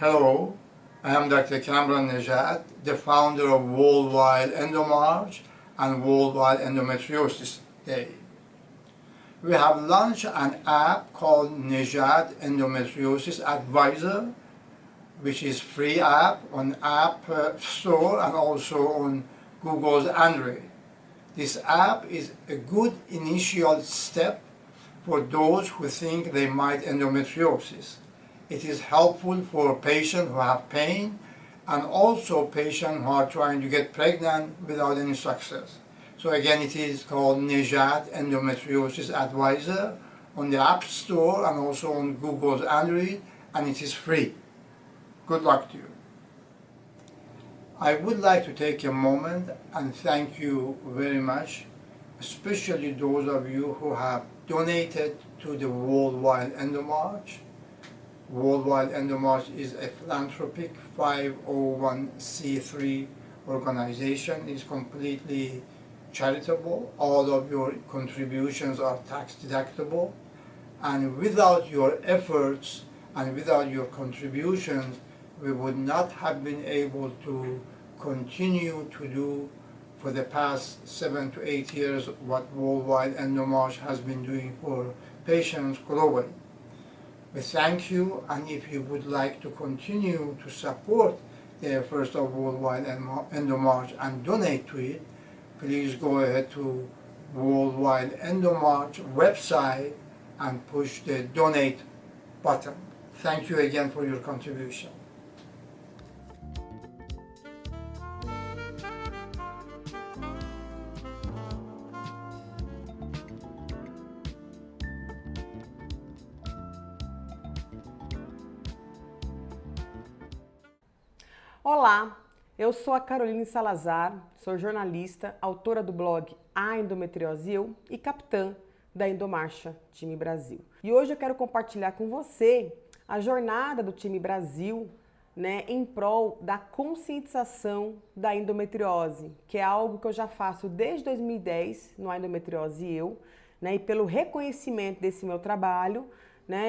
Hello, I am Dr. Cameron Nejat, the founder of Worldwide EndoMarch and Worldwide Endometriosis Day. We have launched an app called Nejat Endometriosis Advisor, which is free app on App Store and also on Google's Android. This app is a good initial step for those who think they might endometriosis. It is helpful for patients who have pain and also patients who are trying to get pregnant without any success. So again, it is called Nejat Endometriosis Advisor on the App Store and also on Google's Android, and it is free. Good luck to you. I would like to take a moment and thank you very much, especially those of you who have donated to the Worldwide EndoMarch. Worldwide EndoMarch is a philanthropic 501c3 organization. It is completely charitable. All of your contributions are tax deductible. And without your efforts and without your contributions, we would not have been able to continue to do for the past 7 to 8 years what Worldwide EndoMarch has been doing for patients globally. We thank you, and if you would like to continue to support the efforts of Worldwide EndoMarch and donate to it, please go ahead to Worldwide EndoMarch website and push the donate button. Thank you again for your contribution. Olá, eu sou a Caroline Salazar, sou jornalista, autora do blog A Endometriose Eu e capitã da EndoMarcha Time Brasil. E hoje eu quero compartilhar com você a jornada do Time Brasil, em prol da conscientização da endometriose, que é algo que eu já faço desde 2010 no A Endometriose Eu, e pelo reconhecimento desse meu trabalho,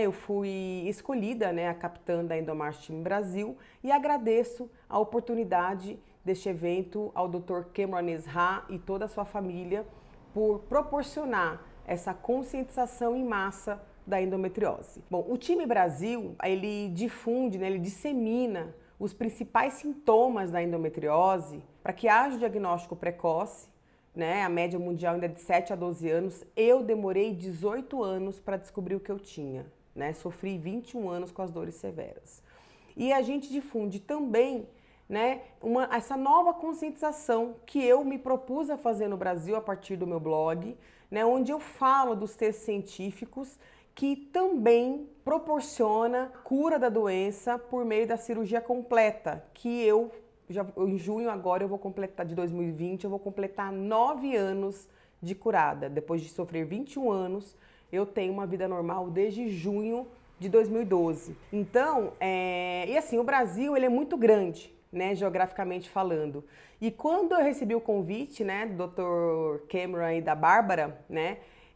eu fui escolhida a capitã da EndoMarch Time Brasil e agradeço a oportunidade deste evento ao Dr. Cameron Nejat e toda a sua família por proporcionar essa conscientização em massa da endometriose. Bom, o Time Brasil, ele difunde, ele dissemina os principais sintomas da endometriose para que haja o diagnóstico precoce. A média mundial ainda é de 7 a 12 anos, eu demorei 18 anos para descobrir o que eu tinha, sofri 21 anos com as dores severas. E a gente difunde também, essa nova conscientização que eu me propus a fazer no Brasil a partir do meu blog, onde eu falo dos textos científicos que também proporciona cura da doença por meio da cirurgia completa, que em junho agora eu vou completar, de 2020, eu vou completar 9 anos de curada. Depois de sofrer 21 anos, eu tenho uma vida normal desde junho de 2012. Então, o Brasil ele é muito grande, geograficamente falando. E quando eu recebi o convite, do Dr. Cameron e da Bárbara,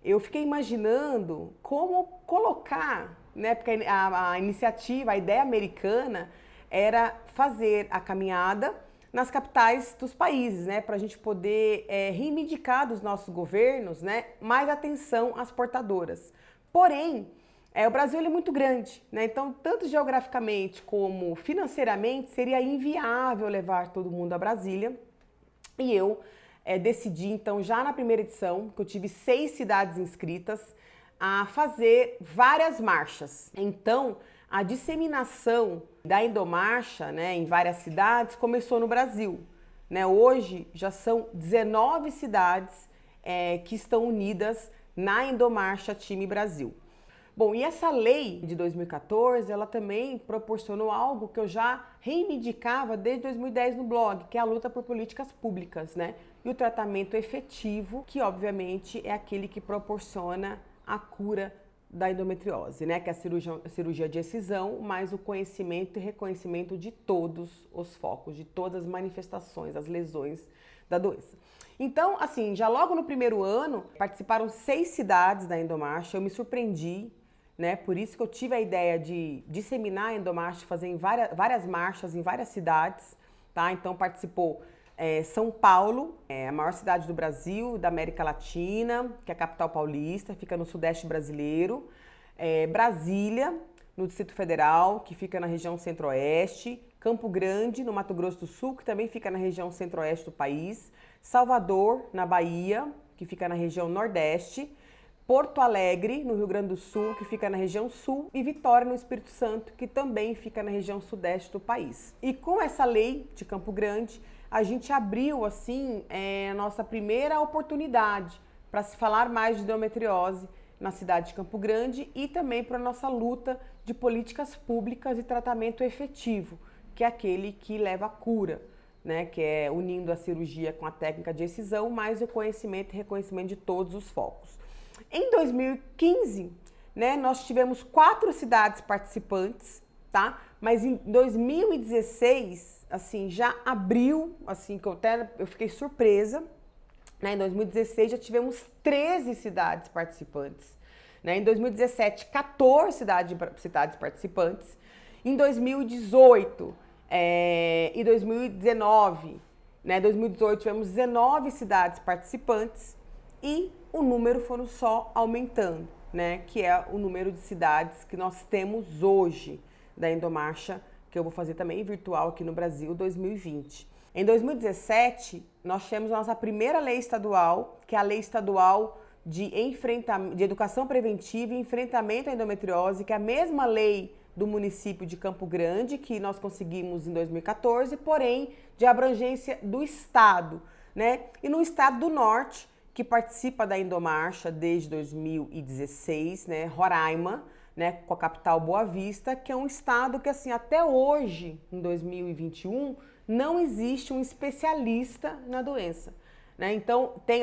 eu fiquei imaginando como colocar, porque a iniciativa, a ideia americana era fazer a caminhada nas capitais dos países, para a gente poder reivindicar dos nossos governos, mais atenção às portadoras. Porém, o Brasil ele é muito grande, então tanto geograficamente como financeiramente seria inviável levar todo mundo a Brasília. E eu decidi então já na primeira edição, que eu tive 6 cidades inscritas, a fazer várias marchas. Então, a disseminação da endomarcha, em várias cidades começou no Brasil. Hoje já são 19 cidades que estão unidas na endomarcha Time Brasil. Bom, e essa lei de 2014, ela também proporcionou algo que eu já reivindicava desde 2010 no blog, que é a luta por políticas públicas, e o tratamento efetivo, que obviamente é aquele que proporciona a cura da endometriose, que é a cirurgia de excisão, mais o conhecimento e reconhecimento de todos os focos, de todas as manifestações, as lesões da doença. Então, assim, já logo no primeiro ano, participaram 6 cidades da EndoMarch, eu me surpreendi, né? Por isso que eu tive a ideia de disseminar a EndoMarch, fazer em várias marchas em várias cidades, tá? Então participou São Paulo, a maior cidade do Brasil, da América Latina, que é a capital paulista, fica no sudeste brasileiro, Brasília, no Distrito Federal, que fica na região centro-oeste, Campo Grande, no Mato Grosso do Sul, que também fica na região centro-oeste do país, Salvador, na Bahia, que fica na região nordeste, Porto Alegre, no Rio Grande do Sul, que fica na região sul, e Vitória, no Espírito Santo, que também fica na região sudeste do país. E com essa lei de Campo Grande, a gente abriu, assim, a nossa primeira oportunidade para se falar mais de endometriose na cidade de Campo Grande e também para a nossa luta de políticas públicas e tratamento efetivo, que é aquele que leva à cura, né, que é unindo a cirurgia com a técnica de excisão, mais o conhecimento e reconhecimento de todos os focos. Em 2015, né, nós tivemos 4 cidades participantes, tá? Mas em 2016, assim, já abriu, assim, que eu fiquei surpresa, né? Em 2016 já tivemos 13 cidades participantes, né? Em 2017, 14 cidades participantes. Em 2018 e 2019, né? 2018 tivemos 19 cidades participantes e o número foram só aumentando, né? Que é o número de cidades que nós temos hoje da EndoMarcha, que eu vou fazer também virtual aqui no Brasil 2020. Em 2017, nós tivemos a nossa primeira lei estadual, que é a Lei Estadual de Educação Preventiva e Enfrentamento à Endometriose, que é a mesma lei do município de Campo Grande, que nós conseguimos em 2014, porém de abrangência do estado, né? E no estado do Norte, que participa da EndoMarcha desde 2016, né? Roraima, né? Com a capital Boa Vista, que é um estado que, assim, até hoje, em 2021, não existe um especialista na doença, né? Então, tem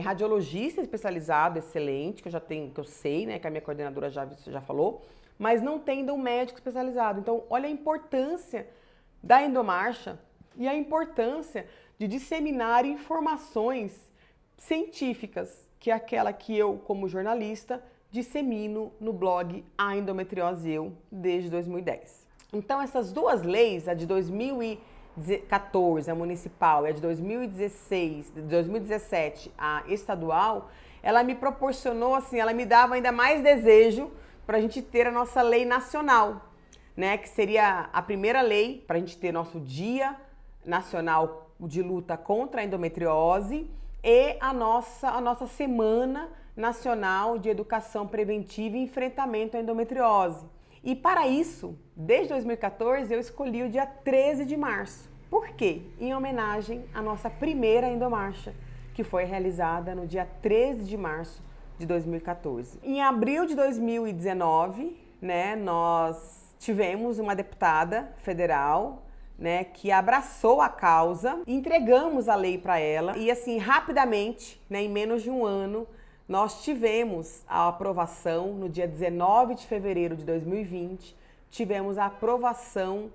radiologista especializado, excelente, que eu sei, né? Que a minha coordenadora já falou, mas não tem ainda um médico especializado. Então, olha a importância da EndoMarcha e a importância de disseminar informações científicas, que é aquela que eu, como jornalista, dissemino no blog A Endometriose Eu desde 2010. Então, essas duas leis, a de 2014, a municipal, e a de 2017, a estadual, ela me proporcionou, assim, ela me dava ainda mais desejo para a gente ter a nossa lei nacional, né? Que seria a primeira lei para a gente ter nosso Dia Nacional de Luta contra a Endometriose e a nossa Semana Nacional de Educação Preventiva e Enfrentamento à Endometriose. E para isso, desde 2014, eu escolhi o dia 13 de março. Por quê? Em homenagem à nossa primeira EndoMarcha, que foi realizada no dia 13 de março de 2014. Em abril de 2019, né, nós tivemos uma deputada federal, né, que abraçou a causa, entregamos a lei para ela e, assim, rapidamente, né, em menos de um ano, nós tivemos a aprovação no dia 19 de fevereiro de 2020, tivemos a aprovação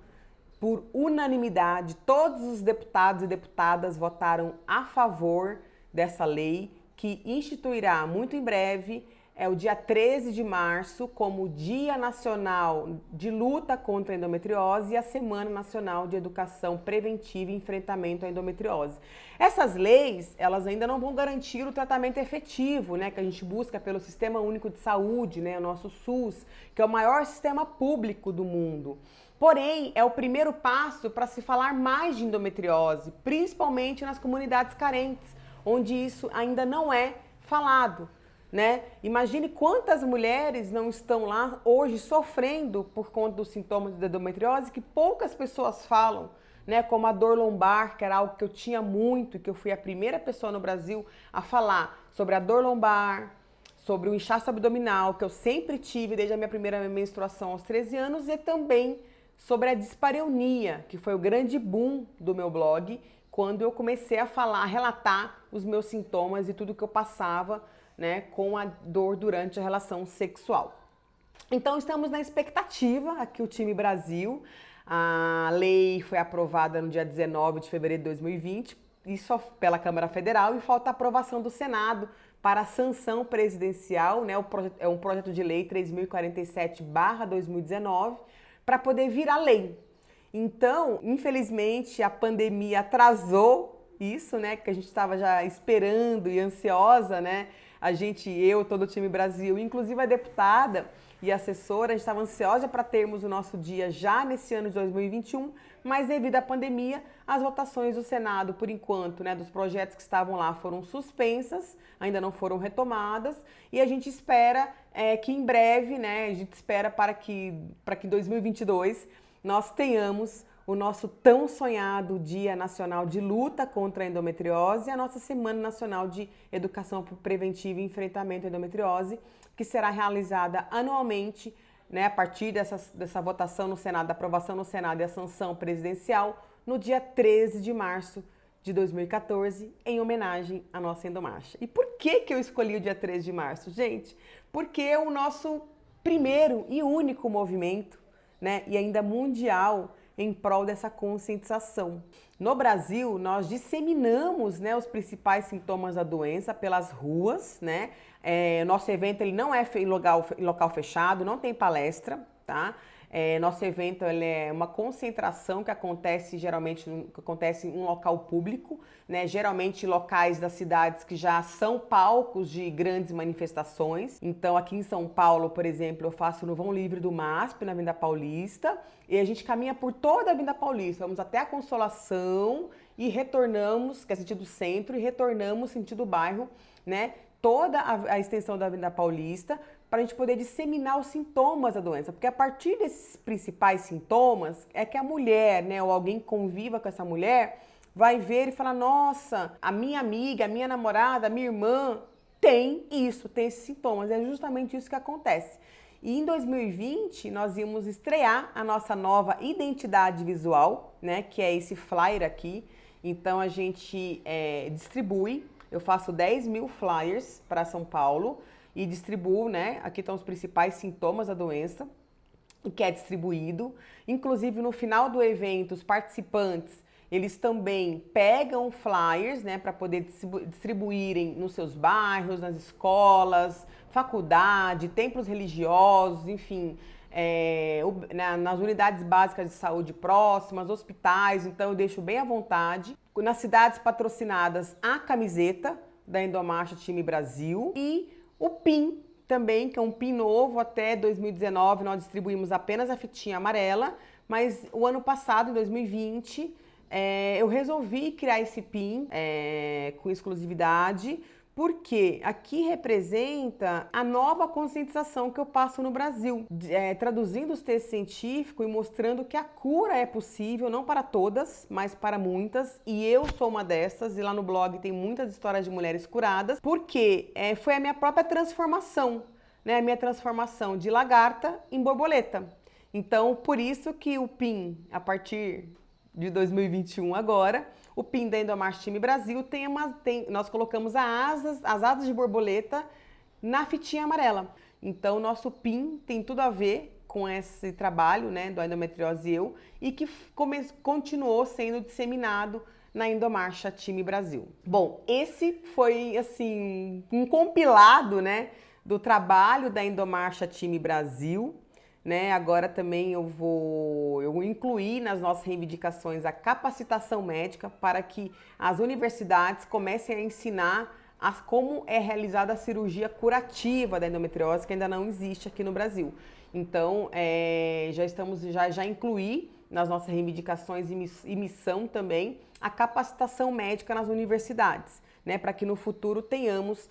por unanimidade, todos os deputados e deputadas votaram a favor dessa lei, que instituirá muito em breve, o dia 13 de março, como Dia Nacional de Luta contra a Endometriose e a Semana Nacional de Educação Preventiva e Enfrentamento à Endometriose. Essas leis, elas ainda não vão garantir o tratamento efetivo, né, que a gente busca pelo Sistema Único de Saúde, né, o nosso SUS, que é o maior sistema público do mundo. Porém, é o primeiro passo para se falar mais de endometriose, principalmente nas comunidades carentes, onde isso ainda não é falado, né? Imagine quantas mulheres não estão lá hoje sofrendo por conta dos sintomas de endometriose que poucas pessoas falam, né? Como a dor lombar, que era algo que eu tinha muito, que eu fui a primeira pessoa no Brasil a falar sobre a dor lombar, sobre o inchaço abdominal, que eu sempre tive desde a minha primeira menstruação aos 13 anos, e também sobre a dispareunia, que foi o grande boom do meu blog, quando eu comecei a relatar os meus sintomas e tudo que eu passava, né, com a dor durante a relação sexual. Então, estamos na expectativa, aqui o time Brasil, a lei foi aprovada no dia 19 de fevereiro de 2020, isso pela Câmara Federal, e falta a aprovação do Senado para a sanção presidencial, né? É um projeto de lei 3047/2019, para poder virar lei. Então, infelizmente, a pandemia atrasou isso, né? Que a gente estava já esperando e ansiosa, né? Todo o time Brasil, inclusive a deputada e a assessora, a gente estava ansiosa para termos o nosso dia já nesse ano de 2021, mas devido à pandemia, as votações do Senado, por enquanto, né, dos projetos que estavam lá foram suspensas, ainda não foram retomadas, e a gente espera que em breve, né, a gente espera para que em 2022 nós tenhamos o nosso tão sonhado Dia Nacional de Luta contra a Endometriose e a nossa Semana Nacional de Educação Preventiva e Enfrentamento à Endometriose, que será realizada anualmente, né, a partir dessa votação no Senado, da aprovação no Senado e a sanção presidencial, no dia 13 de março de 2014, em homenagem à nossa Endomarcha. E por que eu escolhi o dia 13 de março, gente? Porque é o nosso primeiro e único movimento, né, e ainda mundial, em prol dessa conscientização. No Brasil, nós disseminamos, né, os principais sintomas da doença pelas ruas, né? Nosso evento ele não é em local fechado, não tem palestra, tá? Nosso evento ele é uma concentração que acontece geralmente em um local público, né? Geralmente locais das cidades que já são palcos de grandes manifestações. Então aqui em São Paulo, por exemplo, eu faço no Vão Livre do MASP, na Avenida Paulista, e a gente caminha por toda a Avenida Paulista, vamos até a Consolação e retornamos, que é sentido centro, e retornamos sentido bairro, né? Toda a extensão da Avenida Paulista, para a gente poder disseminar os sintomas da doença, porque a partir desses principais sintomas é que a mulher, né, ou alguém que conviva com essa mulher, vai ver e falar, nossa, a minha amiga, a minha namorada, a minha irmã tem isso, tem esses sintomas, é justamente isso que acontece. E em 2020, nós íamos estrear a nossa nova identidade visual, né, que é esse flyer aqui, então a gente distribui, eu faço 10 mil flyers para São Paulo, e distribuo, né? Aqui estão os principais sintomas da doença, o que é distribuído. Inclusive, no final do evento, os participantes, eles também pegam flyers, né? Para poder distribuírem nos seus bairros, nas escolas, faculdade, templos religiosos, enfim, nas unidades básicas de saúde próximas, hospitais. Então, eu deixo bem à vontade. Nas cidades patrocinadas, a camiseta da EndoMarch Time Brasil e o PIN também, que é um PIN novo, até 2019 nós distribuímos apenas a fitinha amarela, mas o ano passado, em 2020, eu resolvi criar esse PIN com exclusividade, porque aqui representa a nova conscientização que eu passo no Brasil, traduzindo os textos científicos e mostrando que a cura é possível, não para todas, mas para muitas, e eu sou uma dessas, e lá no blog tem muitas histórias de mulheres curadas, porque foi a minha própria transformação, né, a minha transformação de lagarta em borboleta. Então, por isso que o PIN, a partir de 2021 agora, o PIN da EndoMarch Time Brasil nós colocamos as asas de borboleta na fitinha amarela. Então, o nosso PIN tem tudo a ver com esse trabalho, né, do Endometriose Eu, e que continuou sendo disseminado na EndoMarch Time Brasil. Bom, esse foi, assim, um compilado, né, do trabalho da EndoMarch Time Brasil. Né, agora também eu incluí nas nossas reivindicações a capacitação médica para que as universidades comecem a ensinar como é realizada a cirurgia curativa da endometriose, que ainda não existe aqui no Brasil. Então, já incluí nas nossas reivindicações e missão também a capacitação médica nas universidades, né, para que no futuro tenhamos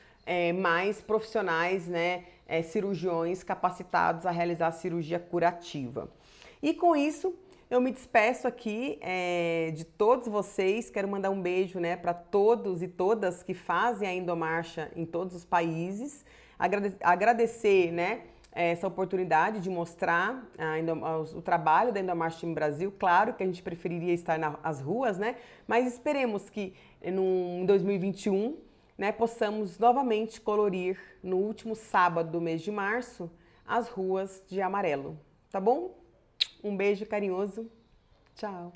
mais profissionais, né, cirurgiões capacitados a realizar a cirurgia curativa. E com isso, eu me despeço aqui de todos vocês. Quero mandar um beijo, né, para todos e todas que fazem a endomarcha em todos os países. Agradecer, né, essa oportunidade de mostrar o trabalho da EndoMarch Time Brasil. Claro que a gente preferiria estar nas ruas, né, mas esperemos que em 2021, né, possamos novamente colorir no último sábado do mês de março as ruas de amarelo, tá bom? Um beijo carinhoso, tchau!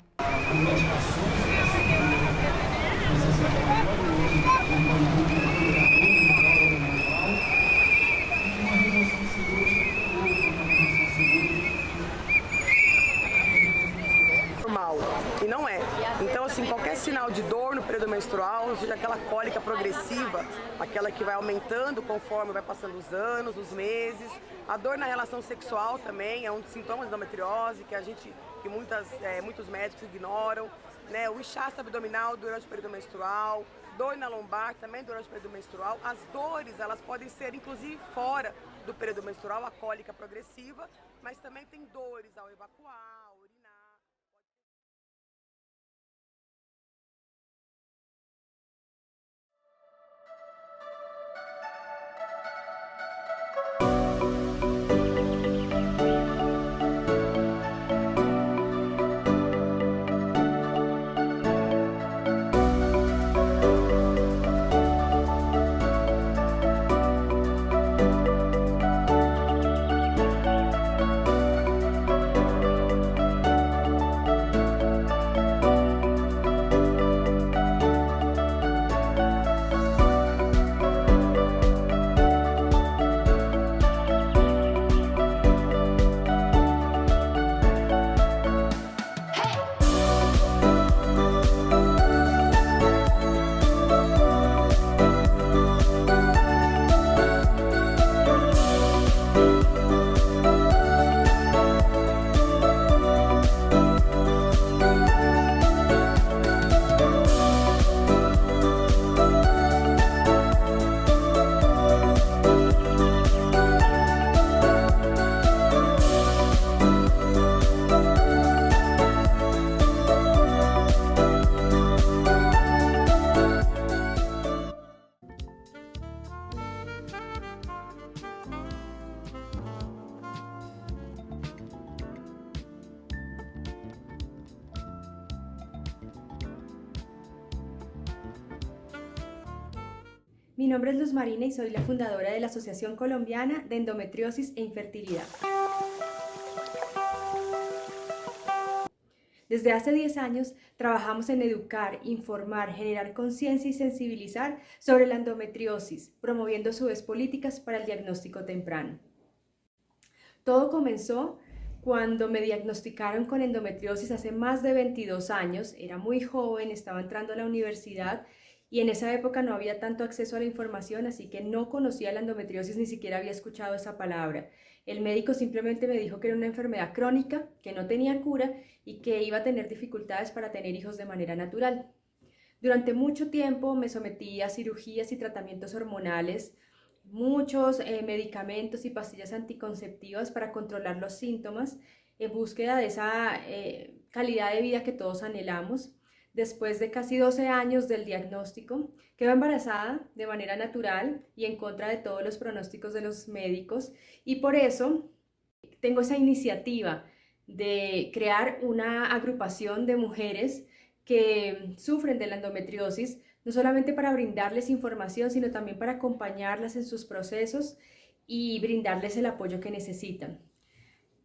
menstrual, ou seja, aquela cólica progressiva, aquela que vai aumentando conforme vai passando os anos, os meses. A dor na relação sexual também é um dos sintomas da endometriose que muitos médicos ignoram, né? O inchaço abdominal durante o período menstrual, dor na lombar também durante o período menstrual. As dores, elas podem ser inclusive fora do período menstrual, a cólica progressiva, mas também tem dores ao evacuar, urinar. Mi nombre es Luz Marina y soy la fundadora de la Asociación Colombiana de Endometriosis e Infertilidad. Desde hace 10 años trabajamos en educar, informar, generar conciencia y sensibilizar sobre la endometriosis, promoviendo a su vez políticas para el diagnóstico temprano. Todo comenzó cuando me diagnosticaron con endometriosis hace más de 22 años. Era muy joven, estaba entrando a la universidad y en esa época no había tanto acceso a la información, así que no conocía la endometriosis, ni siquiera había escuchado esa palabra. El médico simplemente me dijo que era una enfermedad crónica, que no tenía cura y que iba a tener dificultades para tener hijos de manera natural. Durante mucho tiempo me sometí a cirugías y tratamientos hormonales, muchos medicamentos y pastillas anticonceptivas para controlar los síntomas en búsqueda de esa calidad de vida que todos anhelamos. Después de casi 12 años del diagnóstico, quedo embarazada de manera natural y en contra de todos los pronósticos de los médicos, y por eso tengo esa iniciativa de crear una agrupación de mujeres que sufren de la endometriosis, no solamente para brindarles información, sino también para acompañarlas en sus procesos y brindarles el apoyo que necesitan.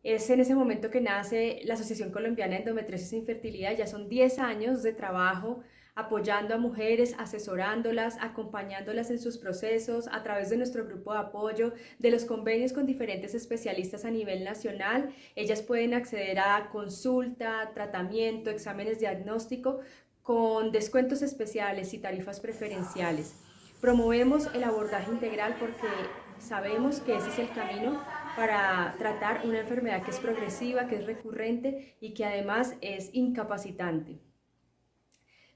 Es en ese momento que nace la Asociación Colombiana de Endometriosis e Infertilidad. Ya son 10 años de trabajo apoyando a mujeres, asesorándolas, acompañándolas en sus procesos a través de nuestro grupo de apoyo, de los convenios con diferentes especialistas a nivel nacional. Ellas pueden acceder a consulta, tratamiento, exámenes diagnóstico con descuentos especiales y tarifas preferenciales. Promovemos el abordaje integral porque sabemos que ese es el camino para tratar una enfermedad que es progresiva, que es recurrente y que además es incapacitante.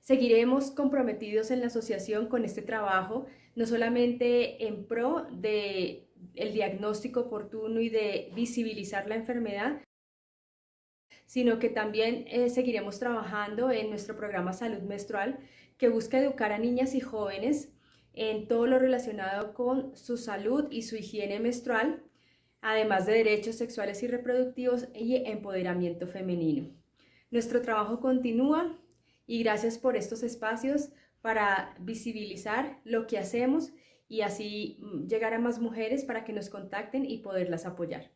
Seguiremos comprometidos en la asociación con este trabajo, no solamente en pro del diagnóstico oportuno y de visibilizar la enfermedad, sino que también seguiremos trabajando en nuestro programa Salud Menstrual, que busca educar a niñas y jóvenes en todo lo relacionado con su salud y su higiene menstrual, además de derechos sexuales y reproductivos y empoderamiento femenino. Nuestro trabajo continúa y gracias por estos espacios para visibilizar lo que hacemos y así llegar a más mujeres para que nos contacten y poderlas apoyar.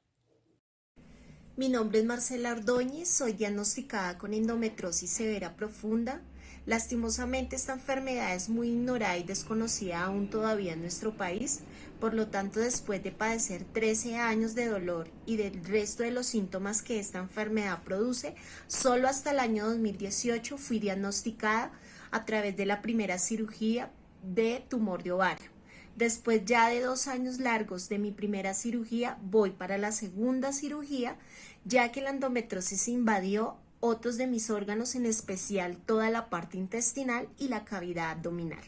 Mi nombre es Marcela Ordóñez, soy diagnosticada con endometriosis severa profunda. Lastimosamente esta enfermedad es muy ignorada y desconocida aún todavía en nuestro país, por lo tanto después de padecer 13 años de dolor y del resto de los síntomas que esta enfermedad produce, solo hasta el año 2018 fui diagnosticada a través de la primera cirugía de tumor de ovario. Después ya de 2 años largos de mi primera cirugía, voy para la segunda cirugía, ya que la endometriosis invadió otros de mis órganos, en especial toda la parte intestinal y la cavidad abdominal.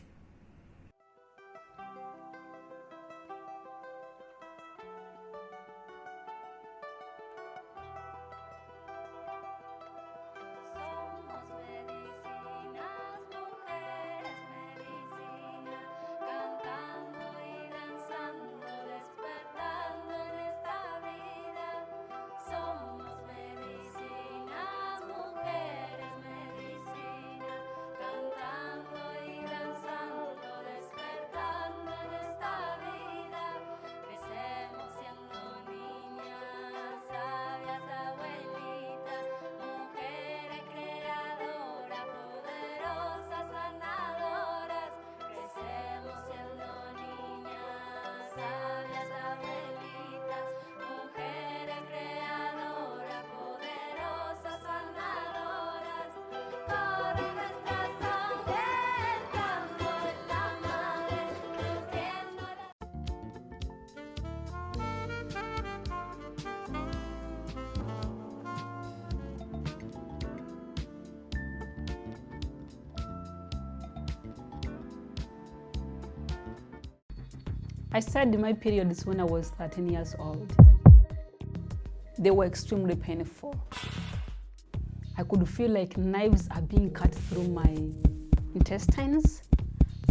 I started my periods when I was 13 years old. They were extremely painful. I could feel like knives are being cut through my intestines,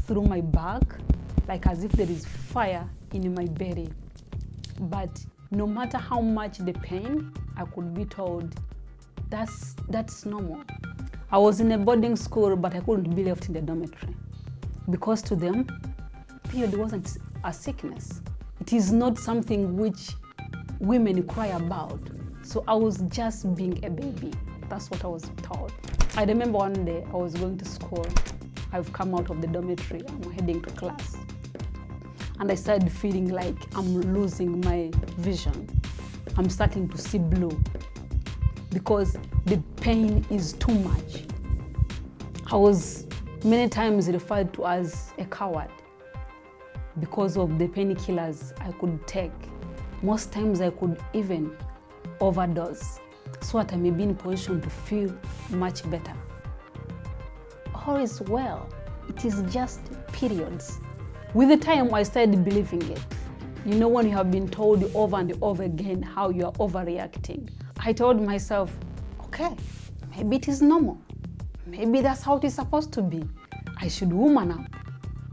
through my back, like as if there is fire in my belly. But no matter how much the pain, I could be told that's normal. I was in a boarding school, but I couldn't be left in the dormitory because to them, period wasn't a sickness. It is not something which women cry about. So I was just being a baby. That's what I was told. I remember one day I was going to school. I've come out of the dormitory, I'm heading to class. And I started feeling like I'm losing my vision. I'm starting to see blue because the pain is too much. I was many times referred to as a coward because of the painkillers I could take. Most times I could even overdose so that I may be in position to feel much better. All is well. It is just periods. With the time, I started believing it. You know, when you have been told over and over again how you are overreacting, I told myself, okay, maybe it is normal. Maybe that's how it is supposed to be. I should woman up.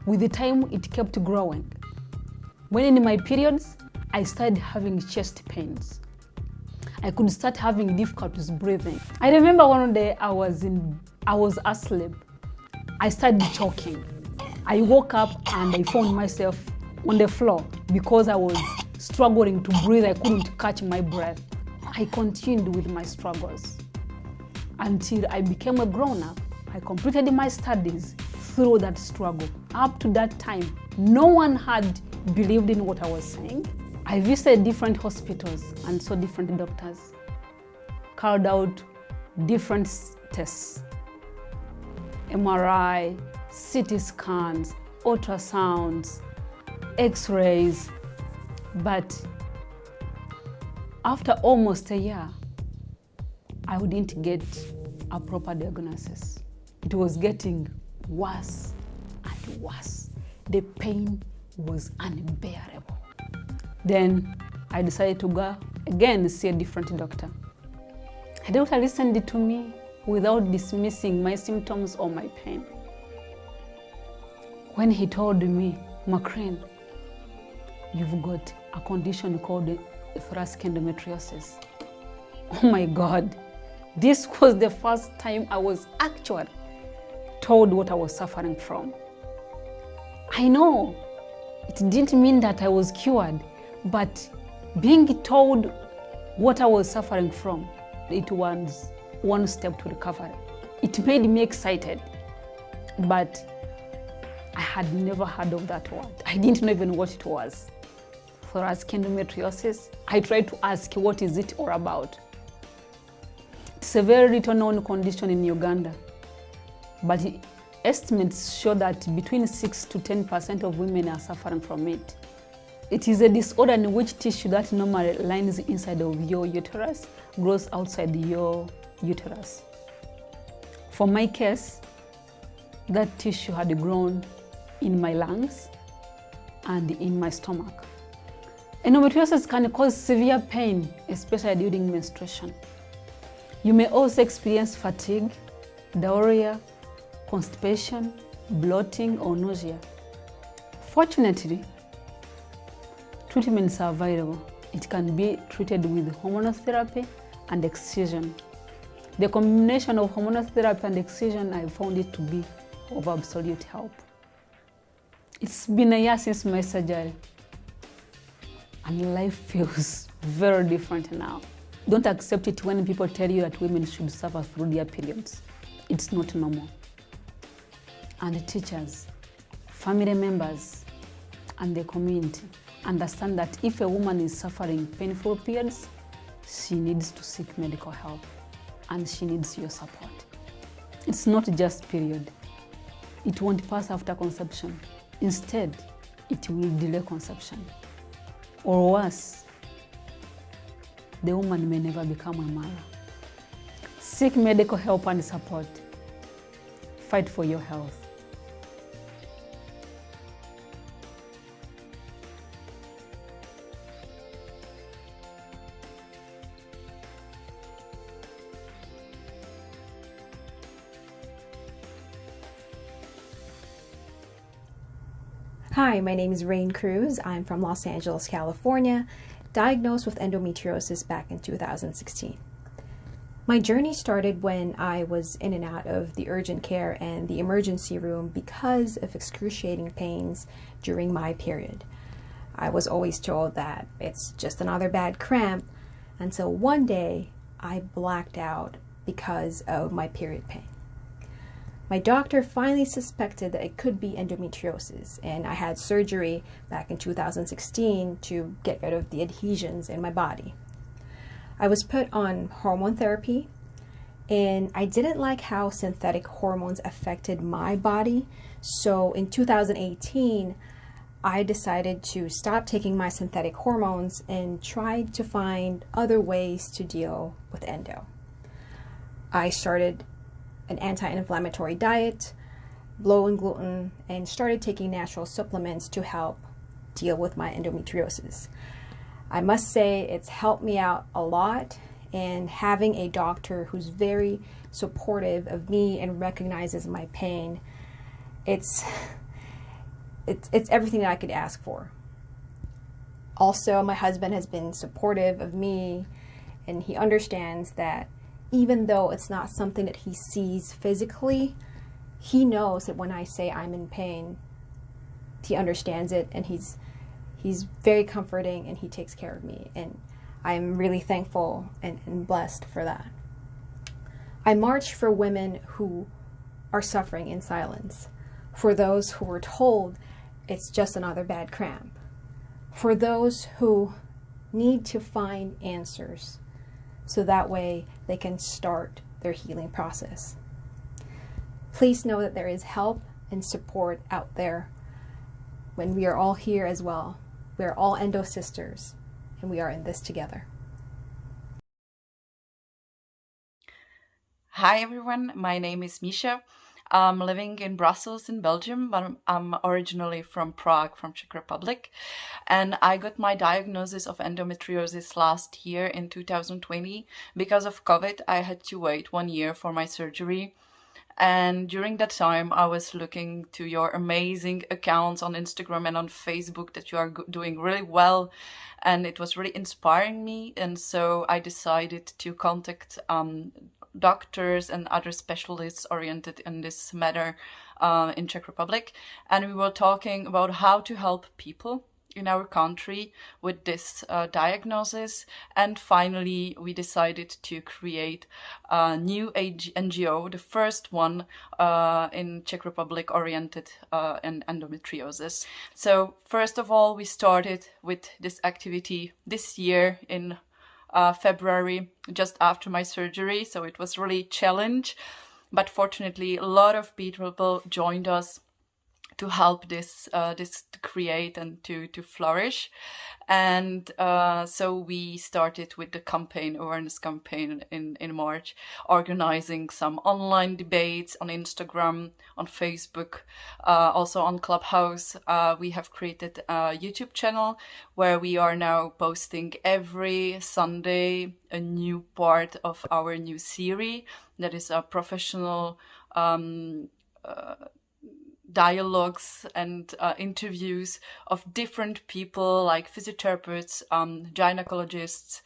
With the time, it kept growing. When in my periods, I started having chest pains. I could start having difficulties breathing. I remember one day I was asleep. I started choking. I woke up and I found myself on the floor because I was struggling to breathe. I couldn't catch my breath. I continued with my struggles until I became a grown-up. I completed my studies through that struggle. Up to that time, no one had believed in what I was saying. I visited different hospitals and saw different doctors, carried out different tests, MRI, CT scans, ultrasounds, X-rays, but after almost a year, I wouldn't get a proper diagnosis. It was getting worse and worse. The pain was unbearable. Then I decided to go again see a different doctor. The doctor listened to me without dismissing my symptoms or my pain. When he told me, Macrine, you've got a condition called thoracic endometriosis. Oh my God, this was the first time I was actually told what I was suffering from. I know it didn't mean that I was cured, but being told what I was suffering from, it was one step to recovery. It made me excited, but I had never heard of that word. I didn't know even what it was. Thoracic endometriosis, I tried to ask what is it all about. It's a very little known condition in Uganda, but estimates show that between 6 to 10% of women are suffering from it. It is a disorder in which tissue that normally lies inside of your uterus grows outside your uterus. For my case, that tissue had grown in my lungs and in my stomach. Endometriosis can cause severe pain, especially during menstruation. You may also experience fatigue, diarrhea, constipation, bloating, or nausea. Fortunately, treatments are available. It can be treated with hormonal therapy and excision. The combination of hormonal therapy and excision, I found it to be of absolute help. It's been a year since my surgery, and life feels very different now. Don't accept it when people tell you that women should suffer through their periods. It's not normal. And teachers, family members, and the community understand that if a woman is suffering painful periods, she needs to seek medical help and she needs your support. It's not just period. It won't pass after conception. Instead, it will delay conception. Or worse, the woman may never become a mother. Seek medical help and support. Fight for your health. Hi, my name is Rain Cruz. I'm from Los Angeles, California, diagnosed with endometriosis back in 2016. My journey started when I was in and out of the urgent care and the emergency room because of excruciating pains during my period. I was always told that it's just another bad cramp until one day I blacked out because of my period pain. My doctor finally suspected that it could be endometriosis, and I had surgery back in 2016 to get rid of the adhesions in my body. I was put on hormone therapy, and I didn't like how synthetic hormones affected my body, so in 2018, I decided to stop taking my synthetic hormones and tried to find other ways to deal with endo. I started an anti-inflammatory diet, low in gluten, and started taking natural supplements to help deal with my endometriosis. I must say it's helped me out a lot, and having a doctor who's very supportive of me and recognizes my pain, it's everything that I could ask for. Also, my husband has been supportive of me, and he understands that even though it's not something that he sees physically, he knows that when I say I'm in pain, he understands it, and he's very comforting, and he takes care of me, and I'm really thankful and blessed for that. I march for women who are suffering in silence, for those who were told it's just another bad cramp, for those who need to find answers, so that way they can start their healing process. Please know that there is help and support out there when we are all here as well. We are all endo sisters, and we are in this together. Hi everyone, my name is Misha. I'm living in Brussels in Belgium, but I'm originally from Prague, from Czech Republic. And I got my diagnosis of endometriosis last year in 2020. Because of COVID, I had to wait 1 year for my surgery. And during that time, I was looking to your amazing accounts on Instagram and on Facebook that you are doing really well. And it was really inspiring me. And so I decided to contact doctors and other specialists oriented in this matter in Czech Republic. And we were talking about how to help people in our country with this diagnosis. And finally, we decided to create a new NGO, the first one in Czech Republic oriented in endometriosis. So first of all, we started with this activity this year in February, just after my surgery. So it was really a challenge. but fortunately a lot of people joined us to help this to create and to flourish. And so we started with the awareness campaign in March, organizing some online debates on Instagram, on Facebook, also on Clubhouse. We have created a YouTube channel where we are now posting every Sunday a new part of our new series that is a professional dialogues and interviews of different people like physiotherapists, gynecologists,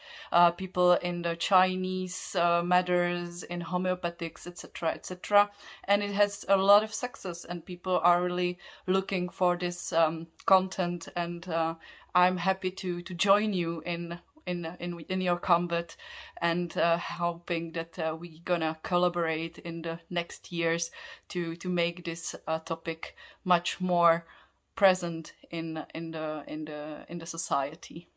people in the Chinese matters, in homeopathics, etc., etc. And it has a lot of success, and people are really looking for this content. And I'm happy to join you in your combat, and hoping that we're gonna collaborate in the next years to make this topic much more present in the society.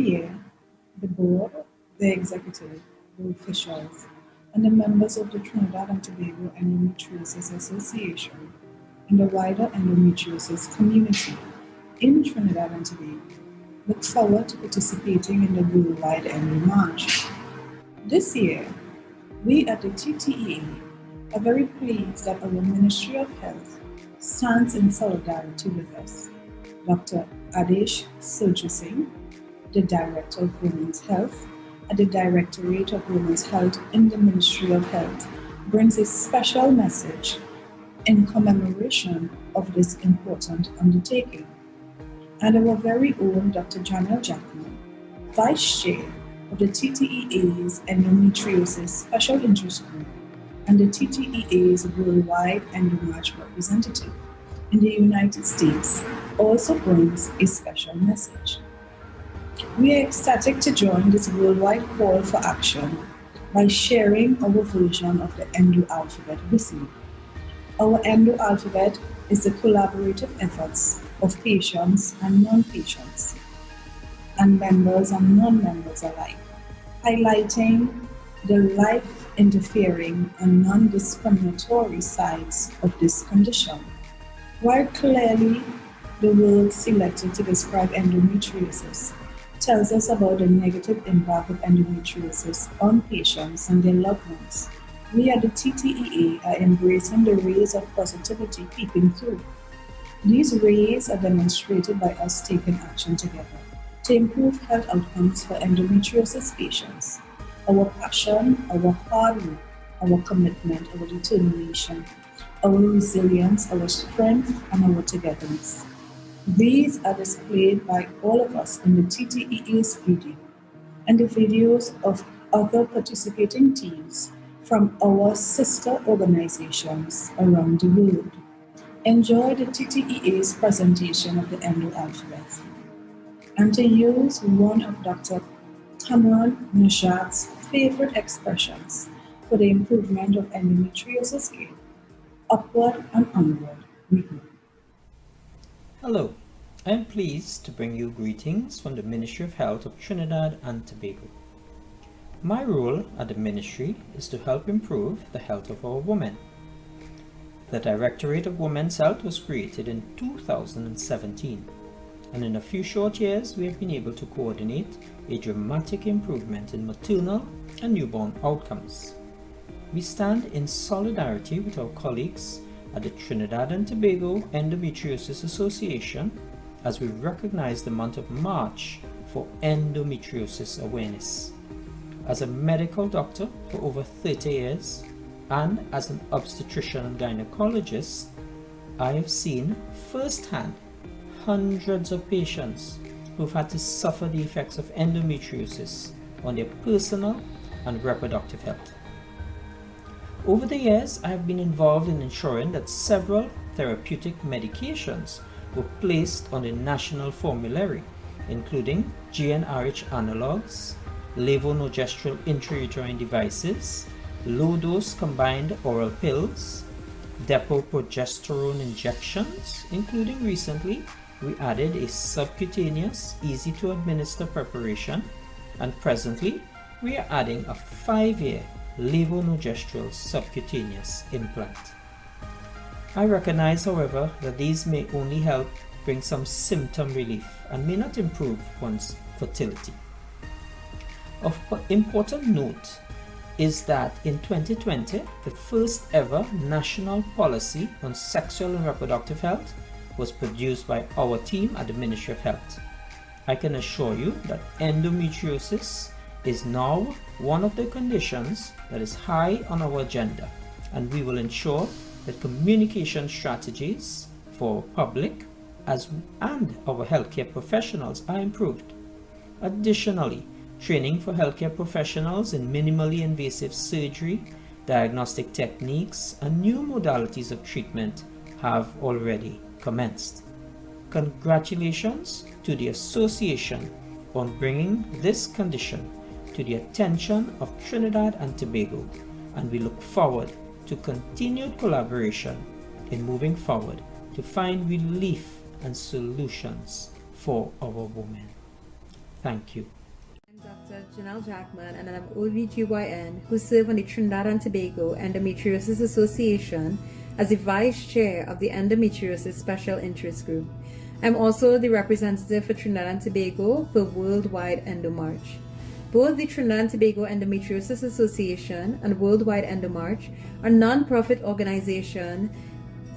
year, the board, the executive, the officials, and the members of the Trinidad and Tobago Endometriosis Association and the wider endometriosis community in Trinidad and Tobago look forward to participating in the worldwide EndoMarch. This year, we at the TTEA are very pleased that our Ministry of Health stands in solidarity with us. Dr. Adesh Surjasingh, the Director of Women's Health at the Directorate of Women's Health in the Ministry of Health, brings a special message in commemoration of this important undertaking. And our very own Dr. Janelle Jackman, Vice Chair of the TTEA's Endometriosis Special Interest Group and the TTEA's Worldwide EndoMarch representative in the United States, also brings a special message. We are ecstatic to join this worldwide call for action by sharing our version of the Endo alphabet with you. Our Endo alphabet is the collaborative efforts of patients and non-patients, and members and non-members alike, highlighting the life-interfering and non-discriminatory sides of this condition. While clearly the word selected to describe endometriosis tells us about the negative impact of endometriosis on patients and their loved ones, we at the TTEA are embracing the rays of positivity peeping through. These rays are demonstrated by us taking action together to improve health outcomes for endometriosis patients. Our passion, our hard work, our commitment, our determination, our resilience, our strength, and our togetherness. These are displayed by all of us in the TTEA's video and the videos of other participating teams from our sister organizations around the world. Enjoy the TTEA's presentation of the Endo alphabet. And to use one of Dr. Kamran Najat's favorite expressions for the improvement of endometriosis care, upward and onward we go. Hello, I am pleased to bring you greetings from the Ministry of Health of Trinidad and Tobago. My role at the Ministry is to help improve the health of our women. The Directorate of Women's Health was created in 2017, and in a few short years we have been able to coordinate a dramatic improvement in maternal and newborn outcomes. We stand in solidarity with our colleagues at the Trinidad and Tobago Endometriosis Association as we recognize the month of March for endometriosis awareness. As a medical doctor for over 30 years and as an obstetrician and gynecologist, I have seen firsthand hundreds of patients who've had to suffer the effects of endometriosis on their personal and reproductive health. Over the years, I have been involved in ensuring that several therapeutic medications were placed on the national formulary, including GnRH analogs, levonorgestrel intrauterine devices, low-dose combined oral pills, depo-progesterone injections, including recently we added a subcutaneous, easy-to-administer preparation, and presently we are adding a 5-year levonorgestrel subcutaneous implant. I recognize, however, that these may only help bring some symptom relief and may not improve one's fertility. Of important note is that in 2020, the first ever national policy on sexual and reproductive health was produced by our team at the Ministry of Health. I can assure you that endometriosis is now one of the conditions that is high on our agenda, and we will ensure that communication strategies for public and our healthcare professionals are improved. Additionally, training for healthcare professionals in minimally invasive surgery, diagnostic techniques, and new modalities of treatment have already commenced. Congratulations to the association on bringing this condition to the attention of Trinidad and Tobago, and we look forward to continued collaboration in moving forward to find relief and solutions for our women. Thank you. I'm Dr. Janelle Jackman, and I'm OBGYN who serve on the Trinidad and Tobago Endometriosis Association as the Vice Chair of the Endometriosis Special Interest Group. I'm also the representative for Trinidad and Tobago for Worldwide EndoMarch. Both the Trinidad and Tobago Endometriosis Association and Worldwide EndoMarch are non-profit organizations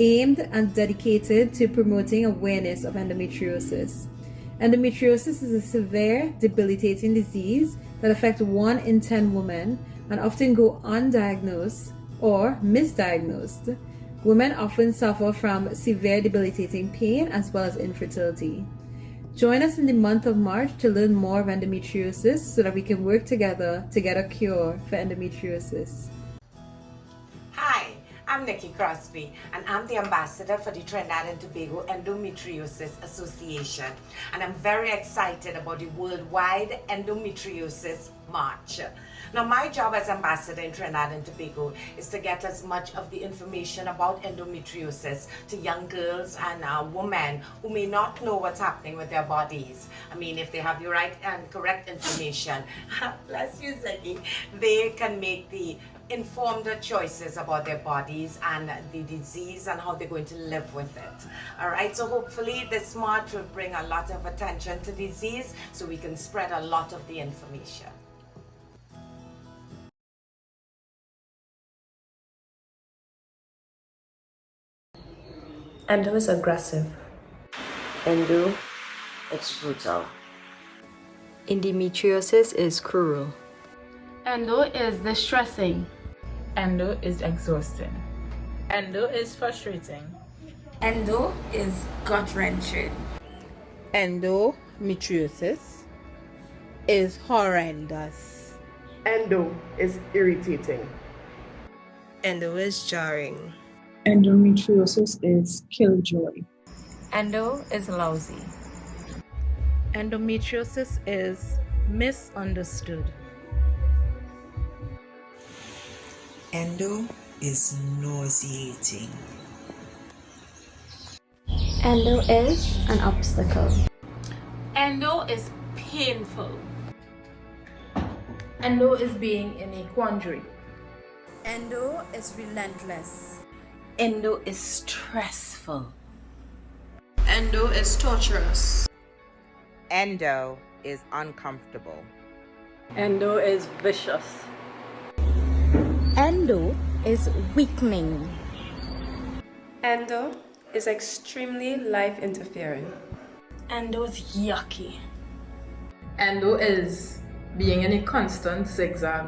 aimed and dedicated to promoting awareness of endometriosis. Endometriosis is a severe, debilitating disease that affects 1 in 10 women and often go undiagnosed or misdiagnosed. Women often suffer from severe debilitating pain as well as infertility. Join us in the month of March to learn more of endometriosis so that we can work together to get a cure for endometriosis. Hi, I'm Nikki Crosby, and I'm the ambassador for the Trinidad and Tobago Endometriosis Association, and I'm very excited about the Worldwide Endometriosis March. Now, my job as ambassador in Trinidad and Tobago is to get as much of the information about endometriosis to young girls and women who may not know what's happening with their bodies. I mean, if they have the right and correct information, bless you, Ziggy, they can make the informed choices about their bodies and the disease and how they're going to live with it. All right, so hopefully this March will bring a lot of attention to disease so we can spread a lot of the information. Endo is aggressive. Endo, it's brutal. Endometriosis is cruel. Endo is distressing. Endo is exhausting. Endo is frustrating. Endo is gut-wrenching. Endometriosis is horrendous. Endo is irritating. Endo is jarring. Endometriosis is killjoy. Endo is lousy. Endometriosis is misunderstood. Endo is nauseating. Endo is an obstacle. Endo is painful. Endo is being in a quandary. Endo is relentless. Endo is stressful. Endo is torturous. Endo is uncomfortable. Endo is vicious. Endo is weakening. Endo is extremely life interfering. Endo is yucky. Endo is being in a constant zigzag.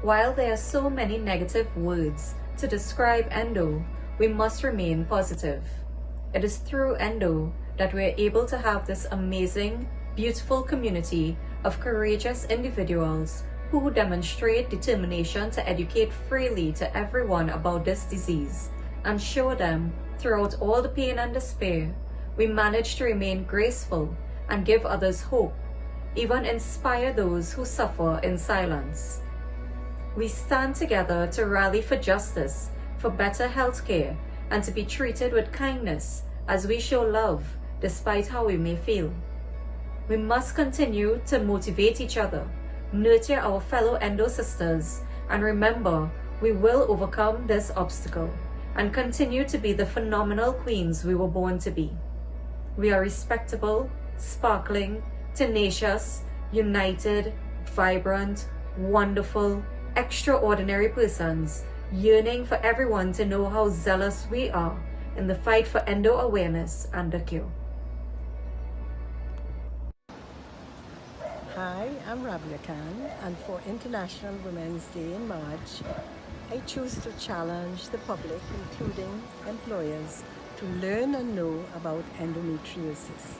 While there are so many negative words to describe endo, we must remain positive. It is through endo that we are able to have this amazing, beautiful community of courageous individuals who demonstrate determination to educate freely to everyone about this disease and show them throughout all the pain and despair, we manage to remain graceful and give others hope, even inspire those who suffer in silence. We stand together to rally for justice, for better health care, and to be treated with kindness as we show love despite how we may feel. We must continue to motivate each other, nurture our fellow endo sisters, and remember we will overcome this obstacle and continue to be the phenomenal queens we were born to be. We are respectable, sparkling, tenacious, united, vibrant, wonderful, extraordinary persons, yearning for everyone to know how zealous we are in the fight for endo awareness and the cure. Hi, I'm Rabia Khan, and for International Women's Day in March, I choose to challenge the public, including employers, to learn and know about endometriosis.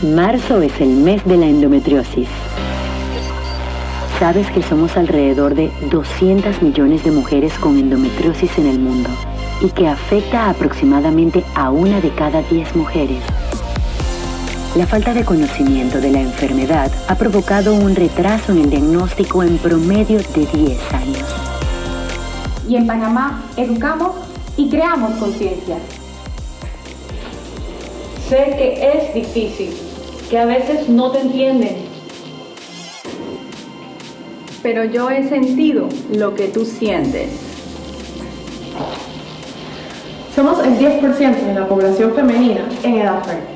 Marzo es el mes de la endometriosis. ¿Sabes que somos alrededor de 200 millones de mujeres con endometriosis en el mundo y que afecta aproximadamente a 1 de cada 10 mujeres? La falta de conocimiento de la enfermedad ha provocado un retraso en el diagnóstico en promedio de 10 años. Y en Panamá educamos y creamos conciencia. Sé que es difícil, que a veces no te entienden. Pero yo he sentido lo que tú sientes. Somos el 10% de la población femenina en edad fértil.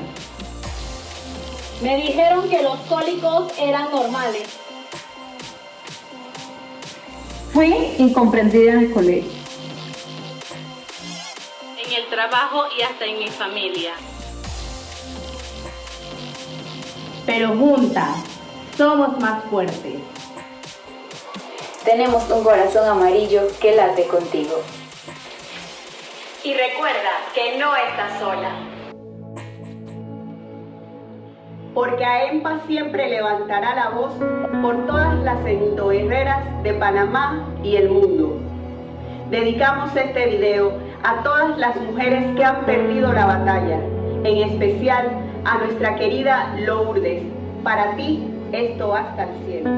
Me dijeron que los cólicos eran normales. Fui incomprendida en el colegio, en el trabajo y hasta en mi familia. Pero juntas somos más fuertes. Tenemos un corazón amarillo que late contigo. Y recuerda que no estás sola. Porque AEMPA siempre levantará la voz por todas las endoguerreras de Panamá y el mundo. Dedicamos este video a todas las mujeres que han perdido la batalla, en especial a nuestra querida Lourdes. Para ti, esto hasta el cielo.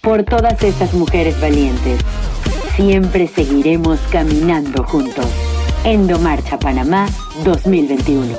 Por todas estas mujeres valientes, siempre seguiremos caminando juntos. EndoMarch Panamá 2021.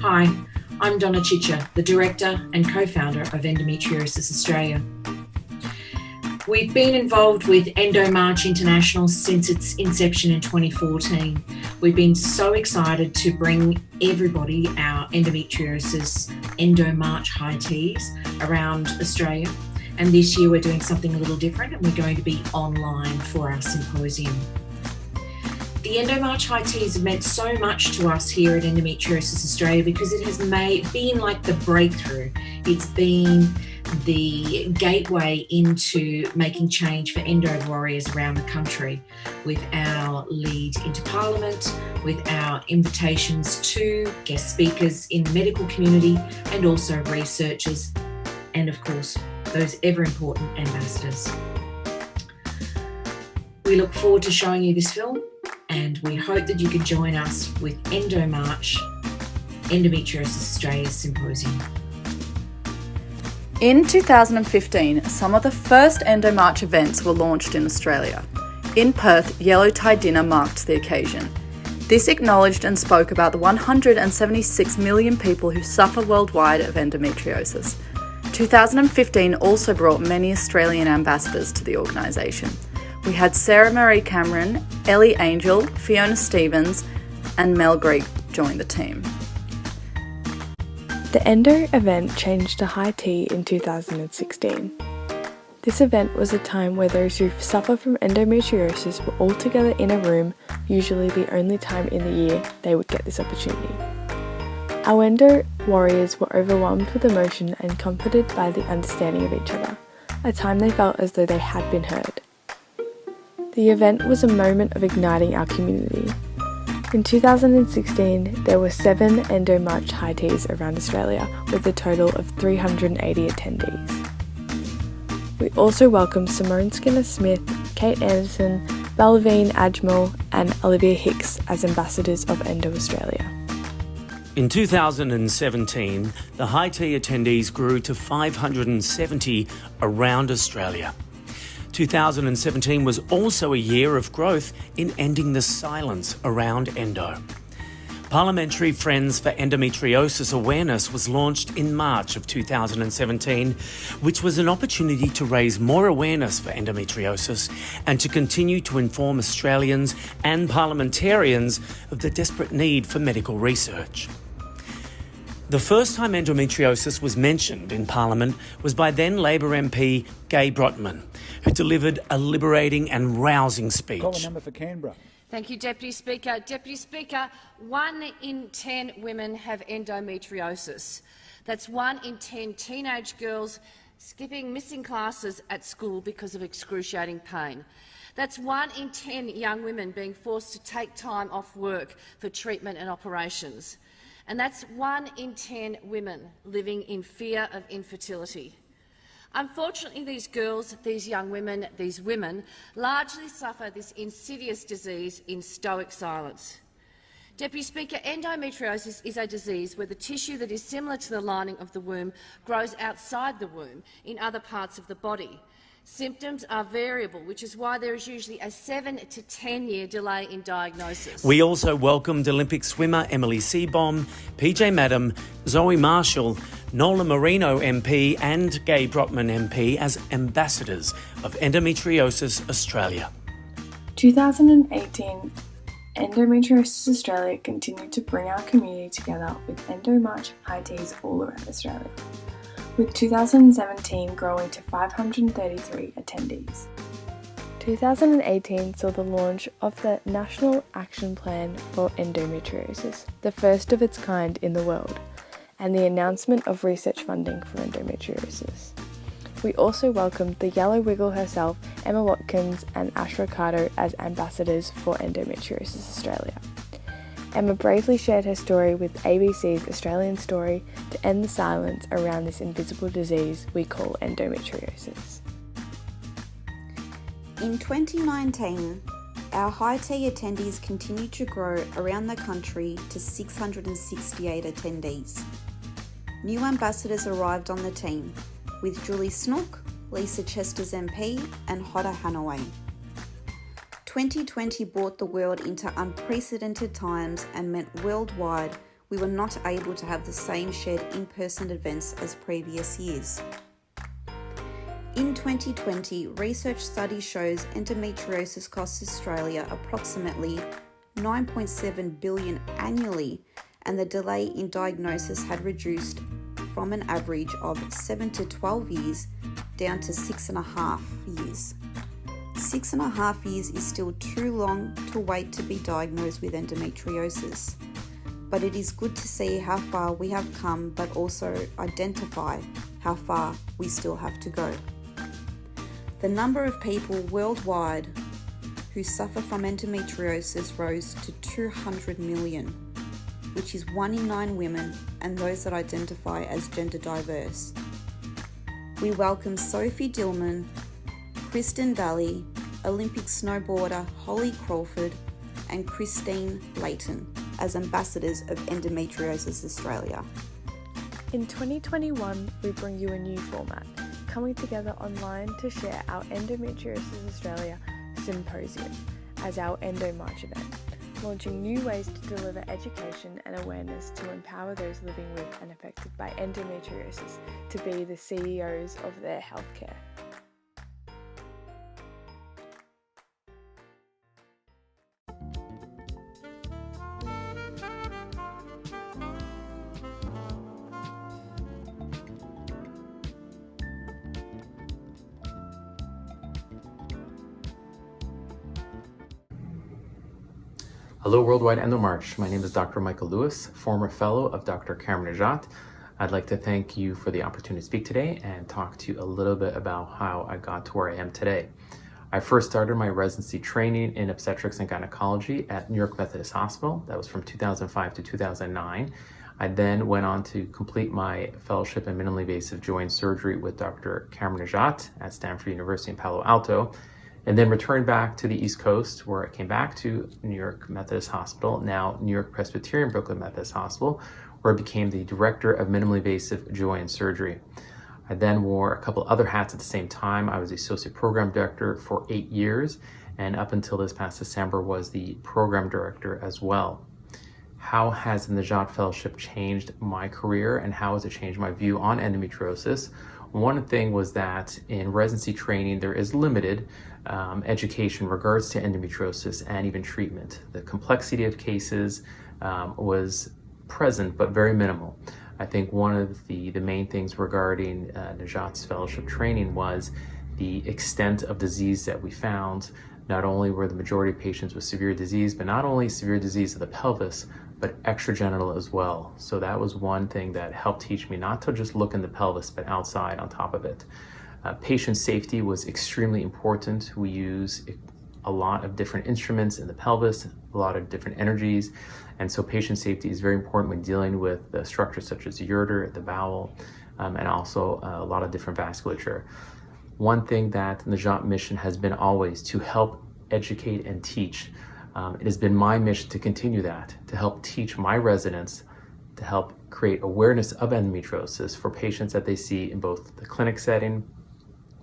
Hi, I'm Donna Chicha, the Director and Co-Founder of Endometriosis Australia. We've been involved with EndoMarch International since its inception in 2014. We've been so excited to bring everybody our Endometriosis EndoMarch high teas around Australia. And this year we're doing something a little different, and we're going to be online for our symposium. The EndoMarch high teas have meant so much to us here at Endometriosis Australia because it has been like the breakthrough. It's been the gateway into making change for endo warriors around the country, with our lead into Parliament, with our invitations to guest speakers in the medical community and also researchers, and of course, those ever important ambassadors. We look forward to showing you this film, and we hope that you can join us with EndoMarch, Endometriosis Australia's symposium. In 2015, some of the first EndoMarch events were launched in Australia. In Perth, Yellow Tie Dinner marked the occasion. This acknowledged and spoke about the 176 million people who suffer worldwide of endometriosis. 2015 also brought many Australian ambassadors to the organisation. We had Sarah Marie Cameron, Ellie Angel, Fiona Stevens and Mel Greig join the team. The Endo event changed to high tea in 2016. This event was a time where those who suffer from endometriosis were all together in a room, usually the only time in the year they would get this opportunity. Our endo warriors were overwhelmed with emotion and comforted by the understanding of each other, a time they felt as though they had been heard. The event was a moment of igniting our community. In 2016, there were 7 EndoMarch high teas around Australia with a total of 380 attendees. We also welcomed Simone Skinner-Smith, Kate Anderson, Balveen Ajmal and Olivia Hicks as ambassadors of Endo Australia. In 2017, the high tea attendees grew to 570 around Australia. 2017 was also a year of growth in ending the silence around endo. Parliamentary Friends for Endometriosis Awareness was launched in March of 2017, which was an opportunity to raise more awareness for endometriosis and to continue to inform Australians and parliamentarians of the desperate need for medical research. The first time endometriosis was mentioned in Parliament was by then Labor MP Gai Brotman, who delivered a liberating and rousing speech. Call the member for Canberra. Thank you, Deputy Speaker. Deputy Speaker, 1 in 10 women have endometriosis. That's 1 in 10 teenage girls missing classes at school because of excruciating pain. That's 1 in 10 young women being forced to take time off work for treatment and operations. And that's 1 in 10 women living in fear of infertility. Unfortunately, these girls, these young women, these women, largely suffer this insidious disease in stoic silence. Deputy Speaker, endometriosis is a disease where the tissue that is similar to the lining of the womb grows outside the womb in other parts of the body. Symptoms are variable, which is why there is usually a 7 to 10-year delay in diagnosis. We also welcomed Olympic swimmer Emily Seebohm, PJ Madam, Zoe Marshall, Nola Marino MP and Gai Brotman MP as ambassadors of Endometriosis Australia. 2018, Endometriosis Australia continued to bring our community together with EndoMarch high teas all around Australia, with 2017 growing to 533 attendees. 2018 saw the launch of the National Action Plan for Endometriosis, the first of its kind in the world, and the announcement of research funding for endometriosis. We also welcomed the Yellow Wiggle herself, Emma Watkins and Ash Ricardo as ambassadors for Endometriosis Australia. Emma bravely shared her story with ABC's Australian Story to end the silence around this invisible disease we call endometriosis. In 2019, our high tea attendees continued to grow around the country to 668 attendees. New ambassadors arrived on the team, with Julie Snook, Lisa Chesters MP and Hoda Hanaway. 2020 brought the world into unprecedented times and meant worldwide we were not able to have the same shared in-person events as previous years. In 2020, research study shows endometriosis costs Australia approximately $9.7 billion annually, and the delay in diagnosis had reduced from an average of 7 to 12 years down to 6.5 years. 6.5 years is still too long to wait to be diagnosed with endometriosis, but it is good to see how far we have come, but also identify how far we still have to go. The number of people worldwide who suffer from endometriosis rose to 200 million, which is 1 in 9 women and those that identify as gender diverse. We welcome Sophie Dillman, Kristen Daly, Olympic snowboarder Holly Crawford, and Christine Layton as ambassadors of Endometriosis Australia. In 2021, we bring you a new format, coming together online to share our Endometriosis Australia Symposium as our EndoMarch event, launching new ways to deliver education and awareness to empower those living with and affected by endometriosis to be the CEOs of their healthcare. Hello Worldwide EndoMarch. My name is Dr. Michael Lewis, former fellow of Dr. Cameron Najat. I'd like to thank you for the opportunity to speak today and talk to you a little bit about how I got to where I am today. I first started my residency training in obstetrics and gynecology at New York Methodist Hospital. That was from 2005 to 2009. I then went on to complete my fellowship in minimally invasive joint surgery with Dr. Cameron Najat at Stanford University in Palo Alto, and then returned back to the East Coast, where I came back to New York Methodist Hospital, now New York Presbyterian Brooklyn Methodist Hospital, where I became the director of minimally invasive joint surgery. I then wore a couple other hats at the same time. I was the associate program director for 8 years, and up until this past December was the program director as well. How has the Najat Fellowship changed my career, and how has it changed my view on endometriosis? One thing was that in residency training, there is limited education in regards to endometriosis and even treatment. The complexity of cases was present, but very minimal. I think one of the main things regarding Najat's fellowship training was the extent of disease that we found. Not only were the majority of patients with severe disease, but not only severe disease of the pelvis, but extragenital as well. So that was one thing that helped teach me not to just look in the pelvis, but outside on top of it. Patient safety was extremely important. We use a lot of different instruments in the pelvis, a lot of different energies, and so patient safety is very important when dealing with the structures such as the ureter, the bowel, and also a lot of different vasculature. One thing that the Najat mission has been always to help educate and teach. It has been my mission to continue that, to help teach my residents, to help create awareness of endometriosis for patients that they see in both the clinic setting,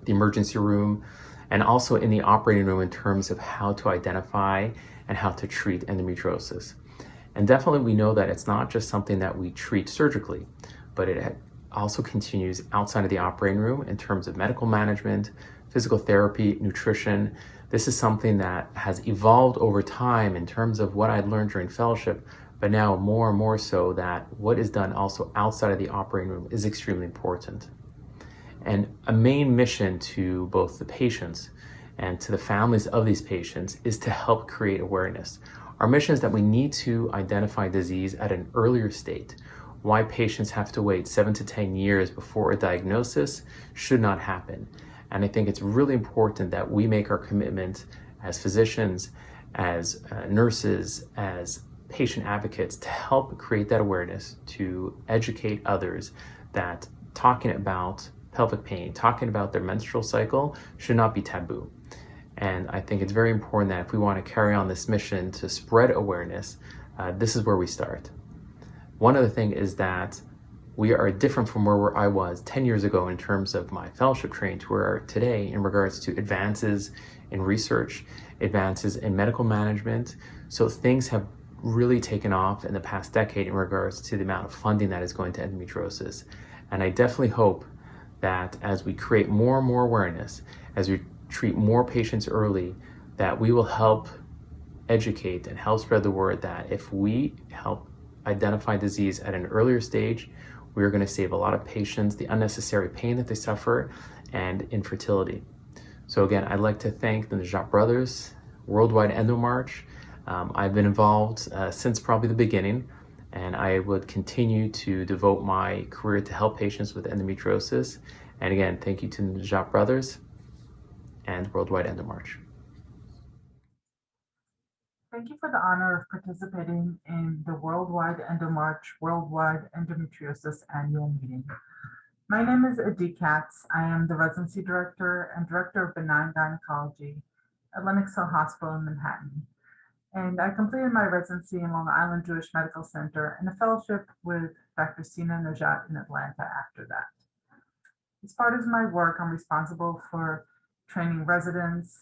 the emergency room, and also in the operating room in terms of how to identify and how to treat endometriosis. And definitely we know that it's not just something that we treat surgically, but it also continues outside of the operating room in terms of medical management, physical therapy, nutrition. This is something that has evolved over time in terms of what I'd learned during fellowship, but now more and more so that what is done also outside of the operating room is extremely important. And a main mission to both the patients and to the families of these patients is to help create awareness. Our mission is that we need to identify disease at an earlier state. Why patients have to wait 7 to 10 years before a diagnosis should not happen. And I think it's really important that we make our commitment as physicians, as nurses, as patient advocates to help create that awareness, to educate others that talking about pelvic pain, talking about their menstrual cycle should not be taboo. And I think it's very important that if we want to carry on this mission to spread awareness, this is where we start. One other thing is that we are different from where I was 10 years ago in terms of my fellowship training to where we are today in regards to advances in research, advances in medical management. So things have really taken off in the past decade in regards to the amount of funding that is going to endometriosis. And I definitely hope that as we create more and more awareness, as we treat more patients early, that we will help educate and help spread the word that if we help identify disease at an earlier stage, we are going to save a lot of patients the unnecessary pain that they suffer and infertility. So again, I'd like to thank the Najat Brothers, Worldwide EndoMarch. I've been involved since probably the beginning, and I would continue to devote my career to help patients with endometriosis. And again, thank you to the Najat Brothers and Worldwide EndoMarch. Thank you for the honor of participating in the Worldwide EndoMarch Worldwide Endometriosis Annual Meeting. My name is Adi Katz. I am the Residency Director and Director of Benign Gynecology at Lenox Hill Hospital in Manhattan. And I completed my residency in Long Island Jewish Medical Center and a fellowship with Dr. Sina Najat in Atlanta after that. As part of my work, I'm responsible for training residents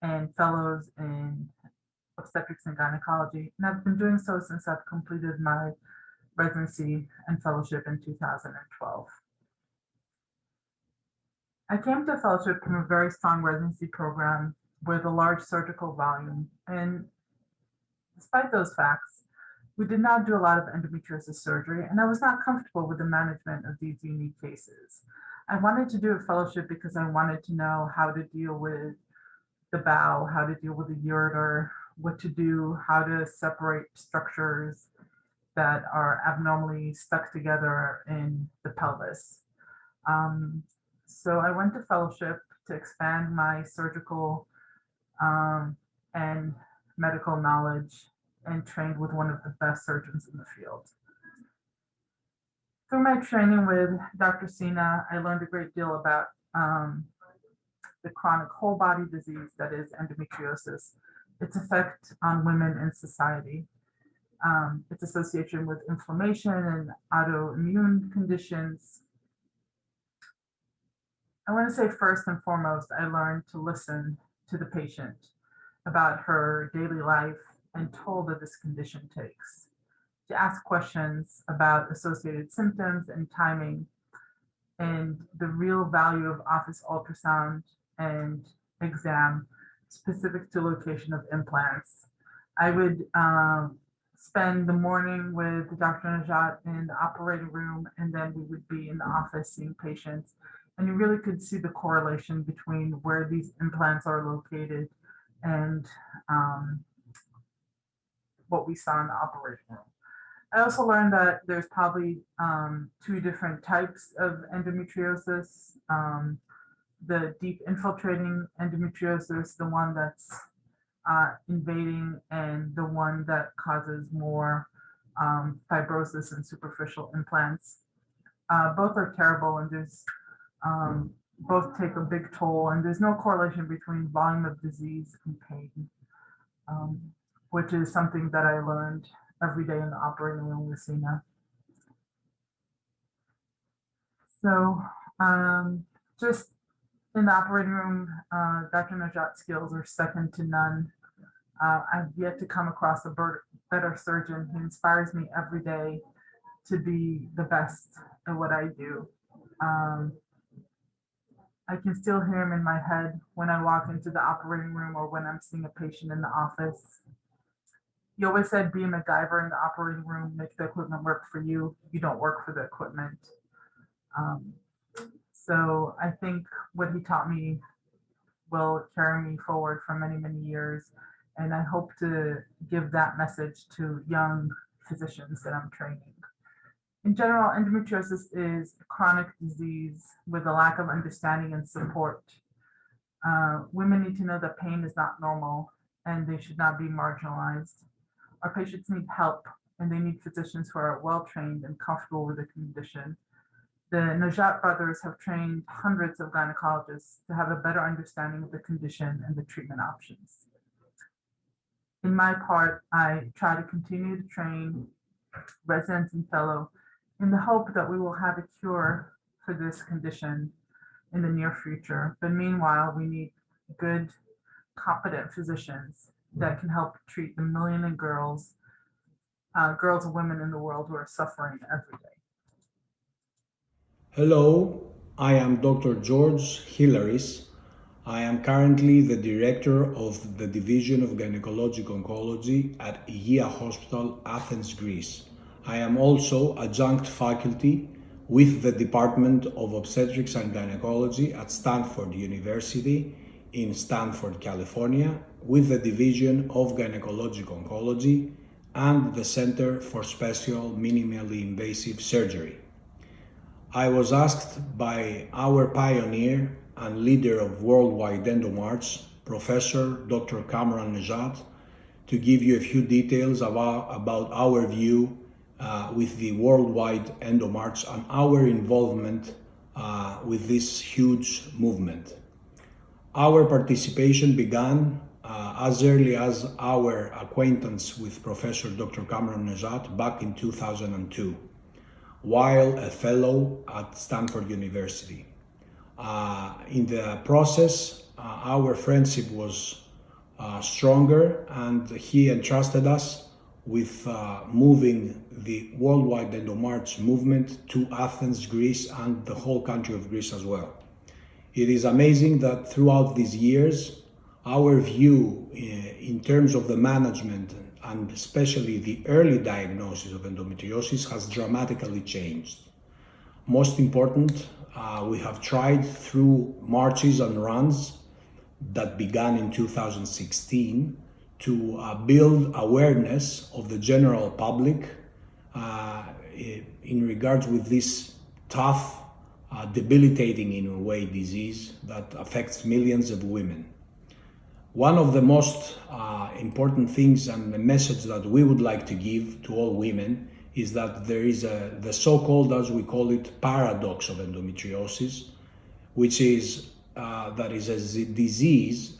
and fellows in obstetrics and gynecology, and I've been doing so since I've completed my residency and fellowship in 2012. I came to fellowship from a very strong residency program with a large surgical volume, and despite those facts, we did not do a lot of endometriosis surgery, and I was not comfortable with the management of these unique cases. I wanted to do a fellowship because I wanted to know how to deal with the bowel, how to deal with the ureter, what to do, how to separate structures that are abnormally stuck together in the pelvis. So I went to fellowship to expand my surgical and medical knowledge and trained with one of the best surgeons in the field. Through my training with Dr. Sina, I learned a great deal about the chronic whole body disease that is endometriosis, its effect on women in society, its association with inflammation and autoimmune conditions. I want to say first and foremost, I learned to listen to the patient about her daily life and toll that this condition takes, to ask questions about associated symptoms and timing, and the real value of office ultrasound and exam specific to location of implants. I would spend the morning with Dr. Najat in the operating room, and then we would be in the office seeing patients. And you really could see the correlation between where these implants are located and what we saw in the operating room. I also learned that there's probably two different types of endometriosis. The deep infiltrating endometriosis, the one that's invading, and the one that causes more fibrosis and superficial implants. Both are terrible, and there's both take a big toll, and there's no correlation between volume of disease and pain, which is something that I learned every day in the operating room with Sina. So just in the operating room, Dr. Najat's skills are second to none. I've yet to come across a better surgeon. He inspires me every day to be the best at what I do. I can still hear him in my head when I walk into the operating room or when I'm seeing a patient in the office. He always said, be a MacGyver in the operating room, make the equipment work for you. You don't work for the equipment. So I think what he taught me will carry me forward for many, many years. And I hope to give that message to young physicians that I'm training. In general, endometriosis is a chronic disease with a lack of understanding and support. Women need to know that pain is not normal and they should not be marginalized. Our patients need help and they need physicians who are well-trained and comfortable with the condition. The Najat brothers have trained hundreds of gynecologists to have a better understanding of the condition and the treatment options. In my part, I try to continue to train residents and fellows in the hope that we will have a cure for this condition in the near future. But meanwhile, we need good, competent physicians that can help treat the million girls girls and women in the world who are suffering every day. Hello, I am Dr. George Hilaris. I am currently the director of the Division of Gynecological Oncology at Υγεία Hospital, Athens, Greece. I am also adjunct faculty with the Department of Obstetrics and Gynecology at Stanford University in Stanford, California, with the Division of Gynecological Oncology and the Center for Special Minimally Invasive Surgery. I was asked by our pioneer and leader of Worldwide EndoMarch, Professor Dr. Kamran Nejat, to give you a few details about our view with the Worldwide EndoMarch and our involvement with this huge movement. Our participation began as early as our acquaintance with Professor Dr. Kamran Nejat back in 2002, while a fellow at Stanford University. In the process, our friendship was stronger, and he entrusted us with moving the Worldwide EndoMarch movement to Athens, Greece, and the whole country of Greece as well. It is amazing that throughout these years, our view in terms of the management and especially the early diagnosis of endometriosis has dramatically changed. Most important, we have tried through marches and runs that began in 2016 to build awareness of the general public in regards with this tough, debilitating in a way disease that affects millions of women. One of the most important things and the message that we would like to give to all women is that there is the so-called, as we call it, paradox of endometriosis, which is that is a disease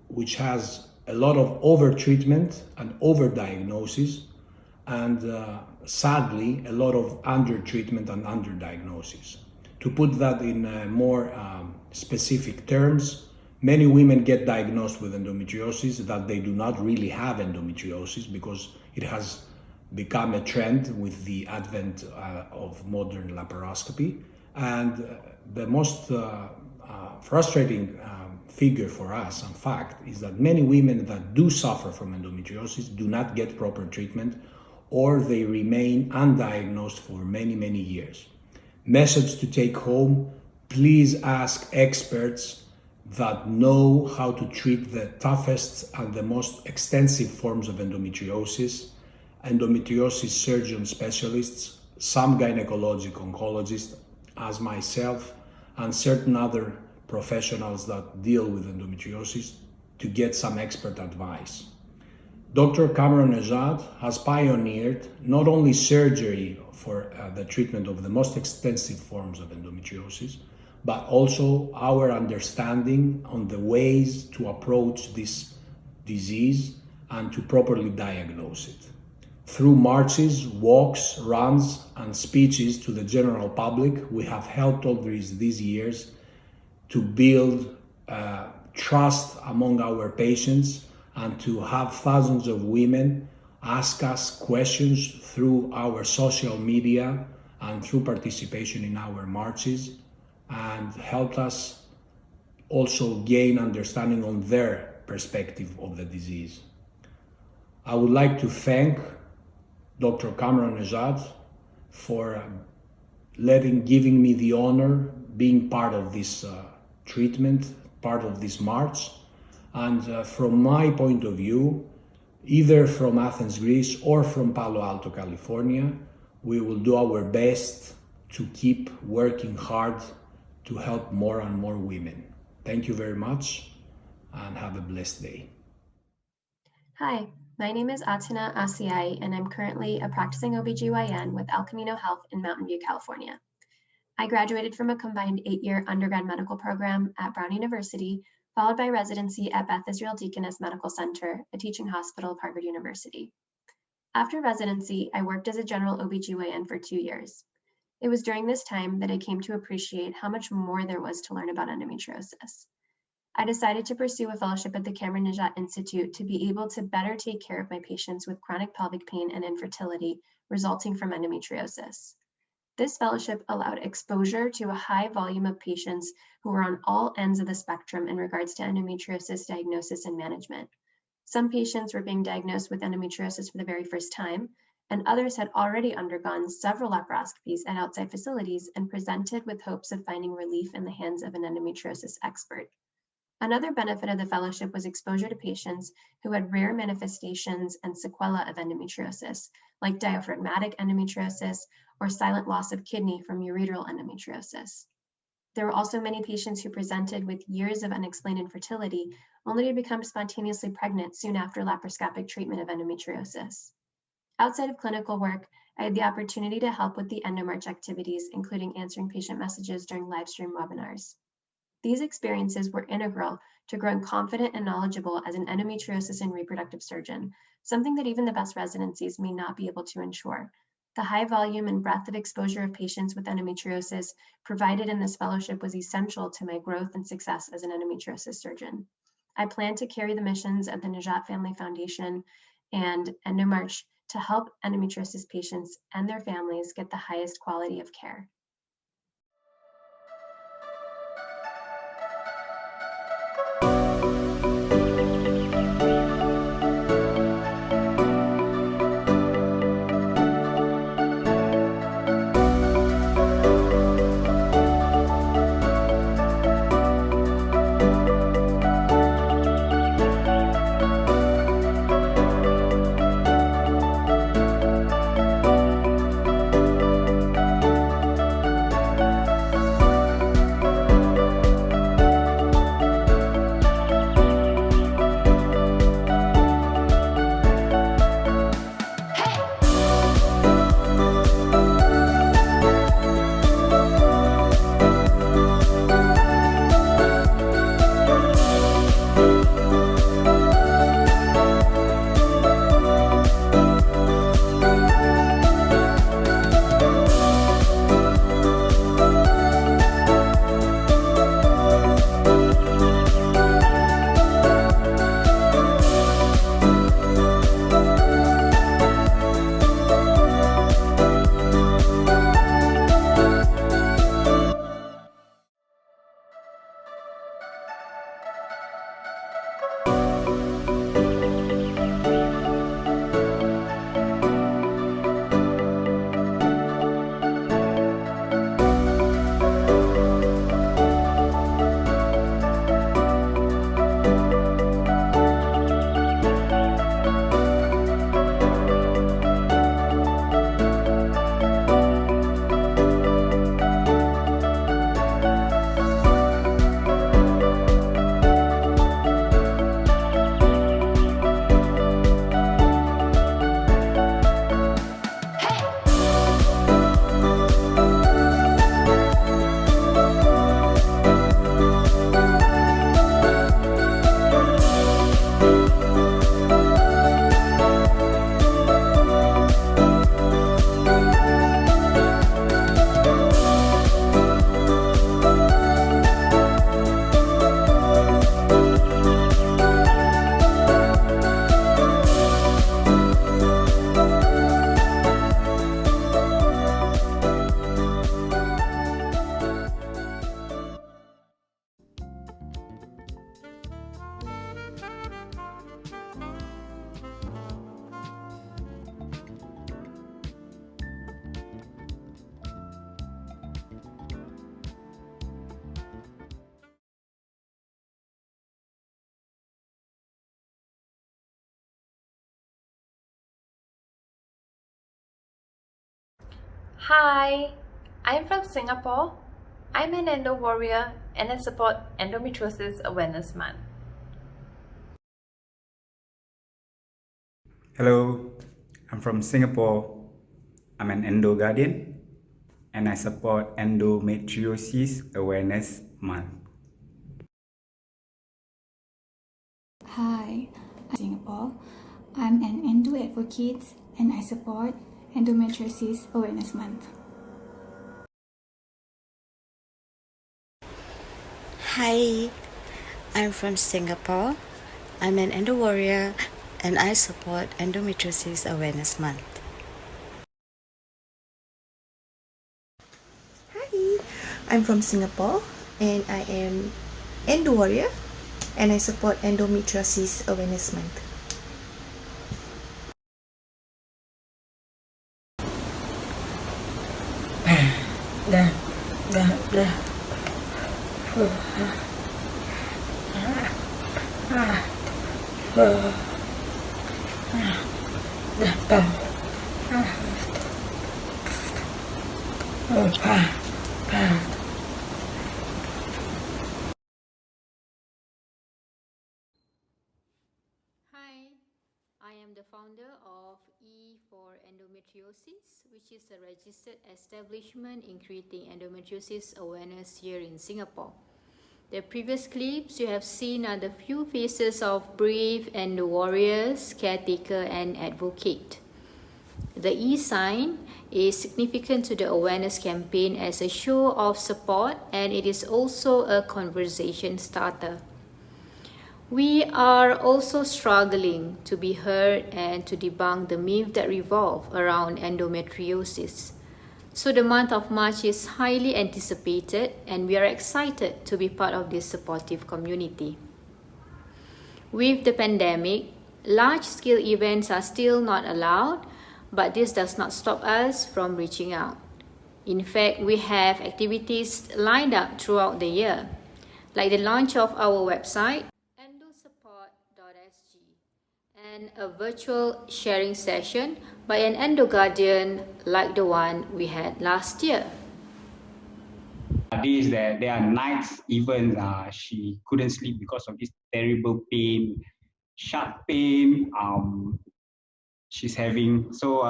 which has a lot of over-treatment and over-diagnosis, and sadly, a lot of under-treatment and under-diagnosis. To put that in more specific terms, many women get diagnosed with endometriosis that they do not really have endometriosis because it has become a trend with the advent of modern laparoscopy. And the most frustrating figure for us, in fact, is that many women that do suffer from endometriosis do not get proper treatment, or they remain undiagnosed for many, many years. Message to take home: please ask experts that know how to treat the toughest and the most extensive forms of endometriosis, endometriosis surgeon specialists, some gynecological oncologists, as myself, and certain other professionals that deal with endometriosis to get some expert advice. Dr. Kamran Nejat has pioneered not only surgery for the treatment of the most extensive forms of endometriosis, but also our understanding on the ways to approach this disease and to properly diagnose it. Through marches, walks, runs, and speeches to the general public, we have helped all these years to build trust among our patients and to have thousands of women ask us questions through our social media and through participation in our marches, and helped us also gain understanding on their perspective of the disease. I would like to thank Dr. Kamran Nejat for giving me the honor being part of this treatment, part of this march. And from my point of view, either from Athens, Greece, or from Palo Alto, California, we will do our best to keep working hard to help more and more women. Thank you very much, and have a blessed day. Hi, my name is Atina Asiai, and I'm currently a practicing OBGYN with El Camino Health in Mountain View, California. I graduated from a combined 8-year undergrad medical program at Brown University, followed by residency at Beth Israel Deaconess Medical Center, a teaching hospital of Harvard University. After residency, I worked as a general OBGYN for 2 years. It was during this time that I came to appreciate how much more there was to learn about endometriosis. I decided to pursue a fellowship at the Cameron Najat Institute to be able to better take care of my patients with chronic pelvic pain and infertility resulting from endometriosis. This fellowship allowed exposure to a high volume of patients who were on all ends of the spectrum in regards to endometriosis diagnosis and management. Some patients were being diagnosed with endometriosis for the very first time, and others had already undergone several laparoscopies at outside facilities and presented with hopes of finding relief in the hands of an endometriosis expert. Another benefit of the fellowship was exposure to patients who had rare manifestations and sequelae of endometriosis, like diaphragmatic endometriosis or silent loss of kidney from ureteral endometriosis. There were also many patients who presented with years of unexplained infertility, only to become spontaneously pregnant soon after laparoscopic treatment of endometriosis. Outside of clinical work, I had the opportunity to help with the EndoMarch activities, including answering patient messages during live stream webinars. These experiences were integral to growing confident and knowledgeable as an endometriosis and reproductive surgeon, something that even the best residencies may not be able to ensure. The high volume and breadth of exposure of patients with endometriosis provided in this fellowship was essential to my growth and success as an endometriosis surgeon. I plan to carry the missions of the Najat Family Foundation and EndoMarch to help endometriosis patients and their families get the highest quality of care. Hi, I'm from Singapore. I'm an endo warrior and I support Endometriosis Awareness Month. Hello, I'm from Singapore. I'm an endo guardian and I support Endometriosis Awareness Month. Hi, I'm Singapore. I'm an endo advocate and I support Endometriosis Awareness Month. Hi, I'm from Singapore. I'm an endo warrior and I support Endometriosis Awareness Month. Hi, I'm from Singapore and I am endo warrior and I support Endometriosis Awareness Month. Hi, I am the founder of E for Endometriosis, which is a registered establishment in creating endometriosis awareness here in Singapore. The previous clips you have seen are the few faces of brave endo warriors, caretaker and advocate. The E sign is significant to the awareness campaign as a show of support, and it is also a conversation starter. We are also struggling to be heard and to debunk the myths that revolve around endometriosis. So the month of March is highly anticipated and we are excited to be part of this supportive community. With the pandemic, large-scale events are still not allowed, but this does not stop us from reaching out. In fact, we have activities lined up throughout the year, like the launch of our website, endosupport.sg, and a virtual sharing session by an endo guardian like the one we had last year. Days that there are nights even she couldn't sleep because of this terrible pain, sharp pain she's having. So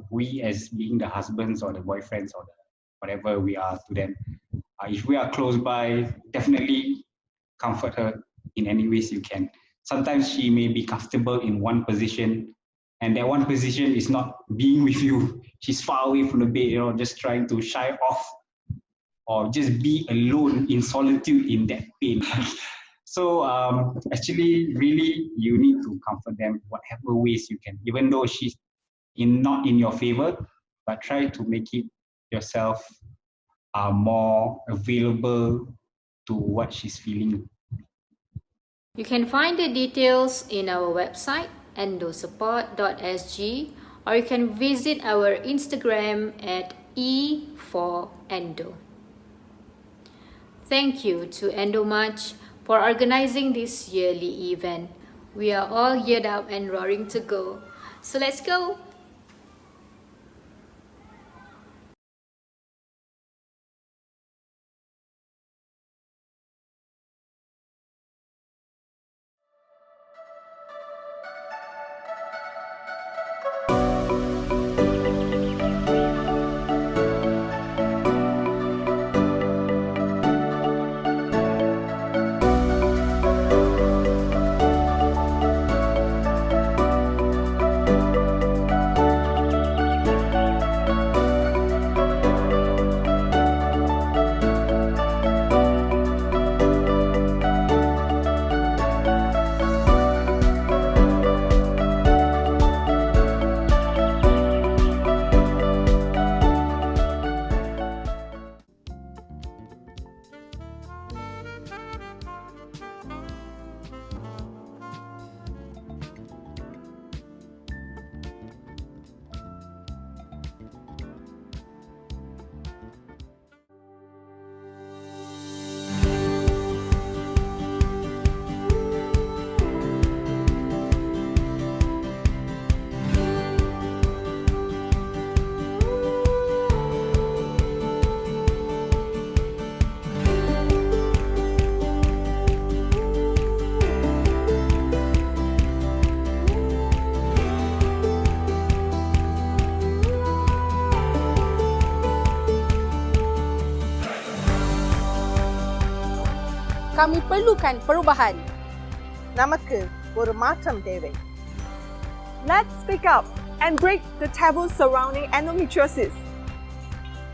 we as being the husbands or the boyfriends or whatever we are to them, if we are close by, definitely comfort her in any ways you can. Sometimes she may be comfortable in one position, and that one position is not being with you. She's far away from the bed, just trying to shy off or just be alone in solitude in that pain. So actually, really, you need to comfort them whatever ways you can, even though she's not in your favor, but try to make it yourself more available to what she's feeling. You can find the details in our website, endosupport.sg, or you can visit our Instagram at E4Endo. Thank you to EndoMarch for organizing this yearly event. We are all geared up and roaring to go. So let's go! Kami perlukan perubahan. Namaka ஒரு மாற்றம் தேவை. Let's speak up and break the taboo surrounding endometriosis.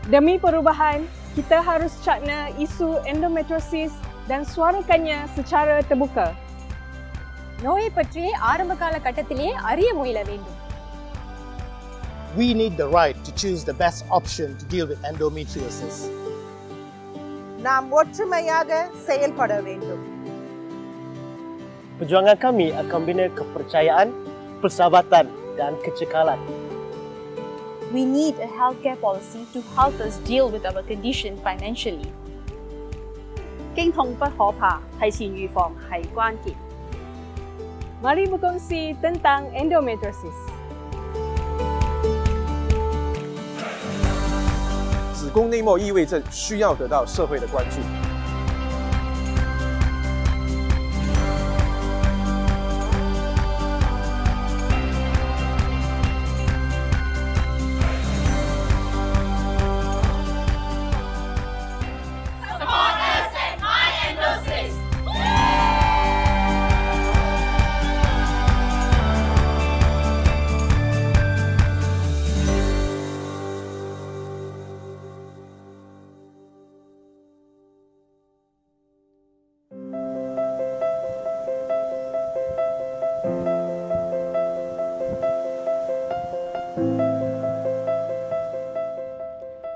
Demi perubahan, kita harus cakna isu endometriosis dan suarakannya secara terbuka. நோயை பற்றி ஆரம்பகால கட்டத்திலேயே அறிய முயல வேண்டும். We need the right to choose the best option to deal with endometriosis. நாம் ஒற்றுமையாக செயல்பட வேண்டும். Perjuangan kami akan bina kepercayaan, persahabatan dan kecekalan. We need a healthcare policy to help us deal with our condition financially. 經痛不可怕，提前預防係關鍵。Mari berkongsi tentang endometriosis. 子宫内膜异位症需要得到社会的关注。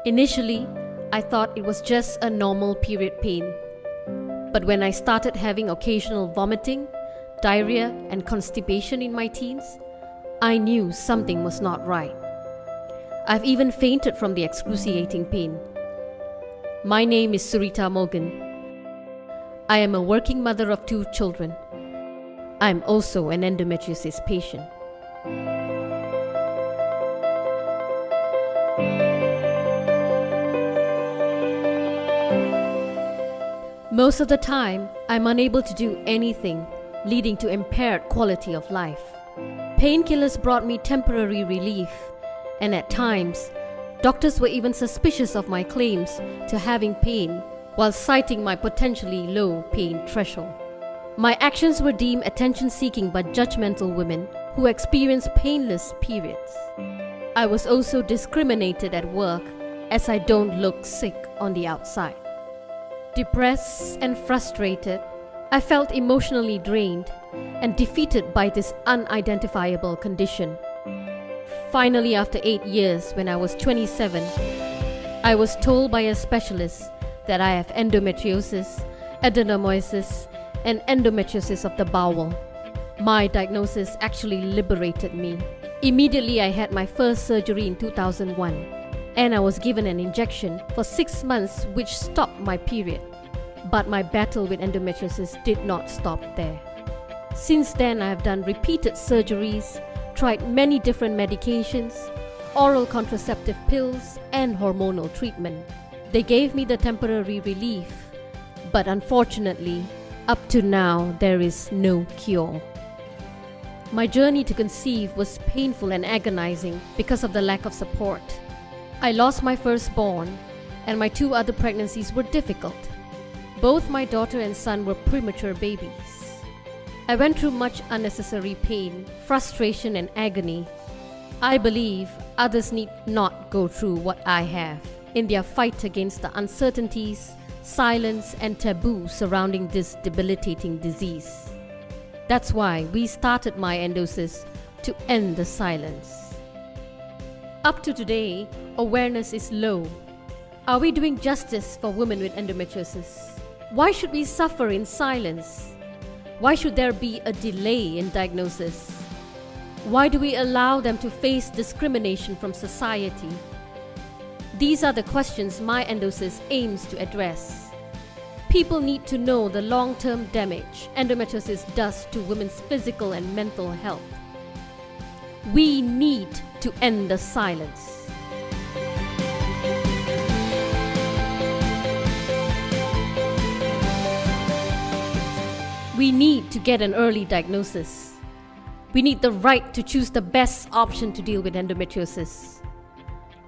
Initially, I thought it was just a normal period pain. But when I started having occasional vomiting, diarrhea, and constipation in my teens, I knew something was not right. I've even fainted from the excruciating pain. My name is Surita Morgan. I am a working mother of 2 children. I am also an endometriosis patient. Most of the time, I'm unable to do anything, leading to impaired quality of life. Painkillers brought me temporary relief, and at times, doctors were even suspicious of my claims to having pain while citing my potentially low pain threshold. My actions were deemed attention-seeking by judgmental women who experience painless periods. I was also discriminated at work as I don't look sick on the outside. Depressed and frustrated, I felt emotionally drained and defeated by this unidentifiable condition. Finally, after 8 years, when I was 27, I was told by a specialist that I have endometriosis, adenomyosis, and endometriosis of the bowel. My diagnosis actually liberated me. Immediately, I had my first surgery in 2001, and I was given an injection for 6 months which stopped my period. But my battle with endometriosis did not stop there. Since then, I have done repeated surgeries, tried many different medications, oral contraceptive pills, and hormonal treatment. They gave me the temporary relief, but unfortunately, up to now, there is no cure. My journey to conceive was painful and agonizing because of the lack of support. I lost my firstborn, and my 2 other pregnancies were difficult. Both my daughter and son were premature babies. I went through much unnecessary pain, frustration, and agony. I believe others need not go through what I have in their fight against the uncertainties, silence, and taboo surrounding this debilitating disease. That's why we started My Endosis to end the silence. Up to today, awareness is low. Are we doing justice for women with endometriosis? Why should we suffer in silence? Why should there be a delay in diagnosis? Why do we allow them to face discrimination from society? These are the questions My Endosis aims to address. People need to know the long-term damage endometriosis does to women's physical and mental health. We need to end the silence. We need to get an early diagnosis. We need the right to choose the best option to deal with endometriosis.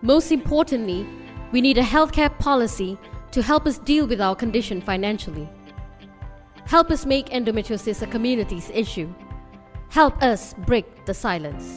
Most importantly, we need a healthcare policy to help us deal with our condition financially. Help us make endometriosis a community's issue. Help us break the silence.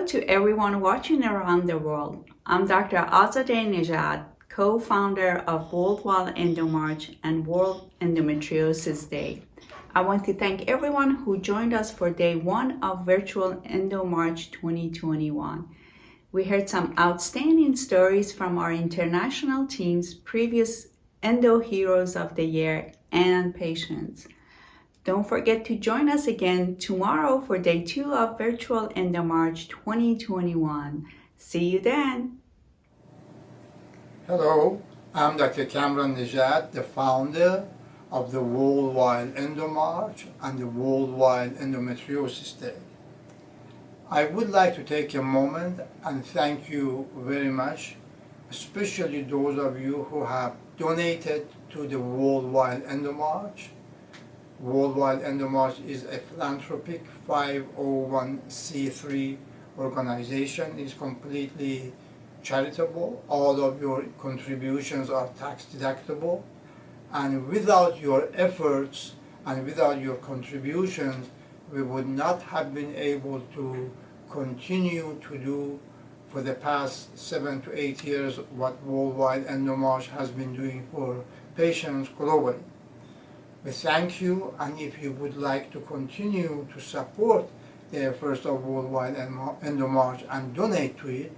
Hello to everyone watching around the world. I'm Dr. Azadeh Nejad, co-founder of Worldwide EndoMarch and World Endometriosis Day. I want to thank everyone who joined us for day one of Virtual EndoMarch 2021. We heard some outstanding stories from our international team's previous Endo Heroes of the Year and patients. Don't forget to join us again tomorrow for day 2 of Virtual EndoMarch 2021. See you then. Hello, I'm Dr. Cameron Nejad, the founder of the Worldwide EndoMarch and the Worldwide Endometriosis Day. I would like to take a moment and thank you very much, especially those of you who have donated to the Worldwide EndoMarch. Worldwide EndoMarch is a philanthropic 501c3 organization. It's completely charitable. All of your contributions are tax deductible. And without your efforts and without your contributions, we would not have been able to continue to do for the past 7 to 8 years what Worldwide EndoMarch has been doing for patients globally. We thank you, and if you would like to continue to support the efforts of Worldwide EndoMarch and donate to it,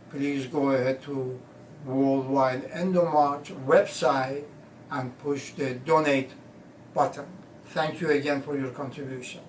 please go ahead to Worldwide EndoMarch website and push the donate button. Thank you again for your contribution.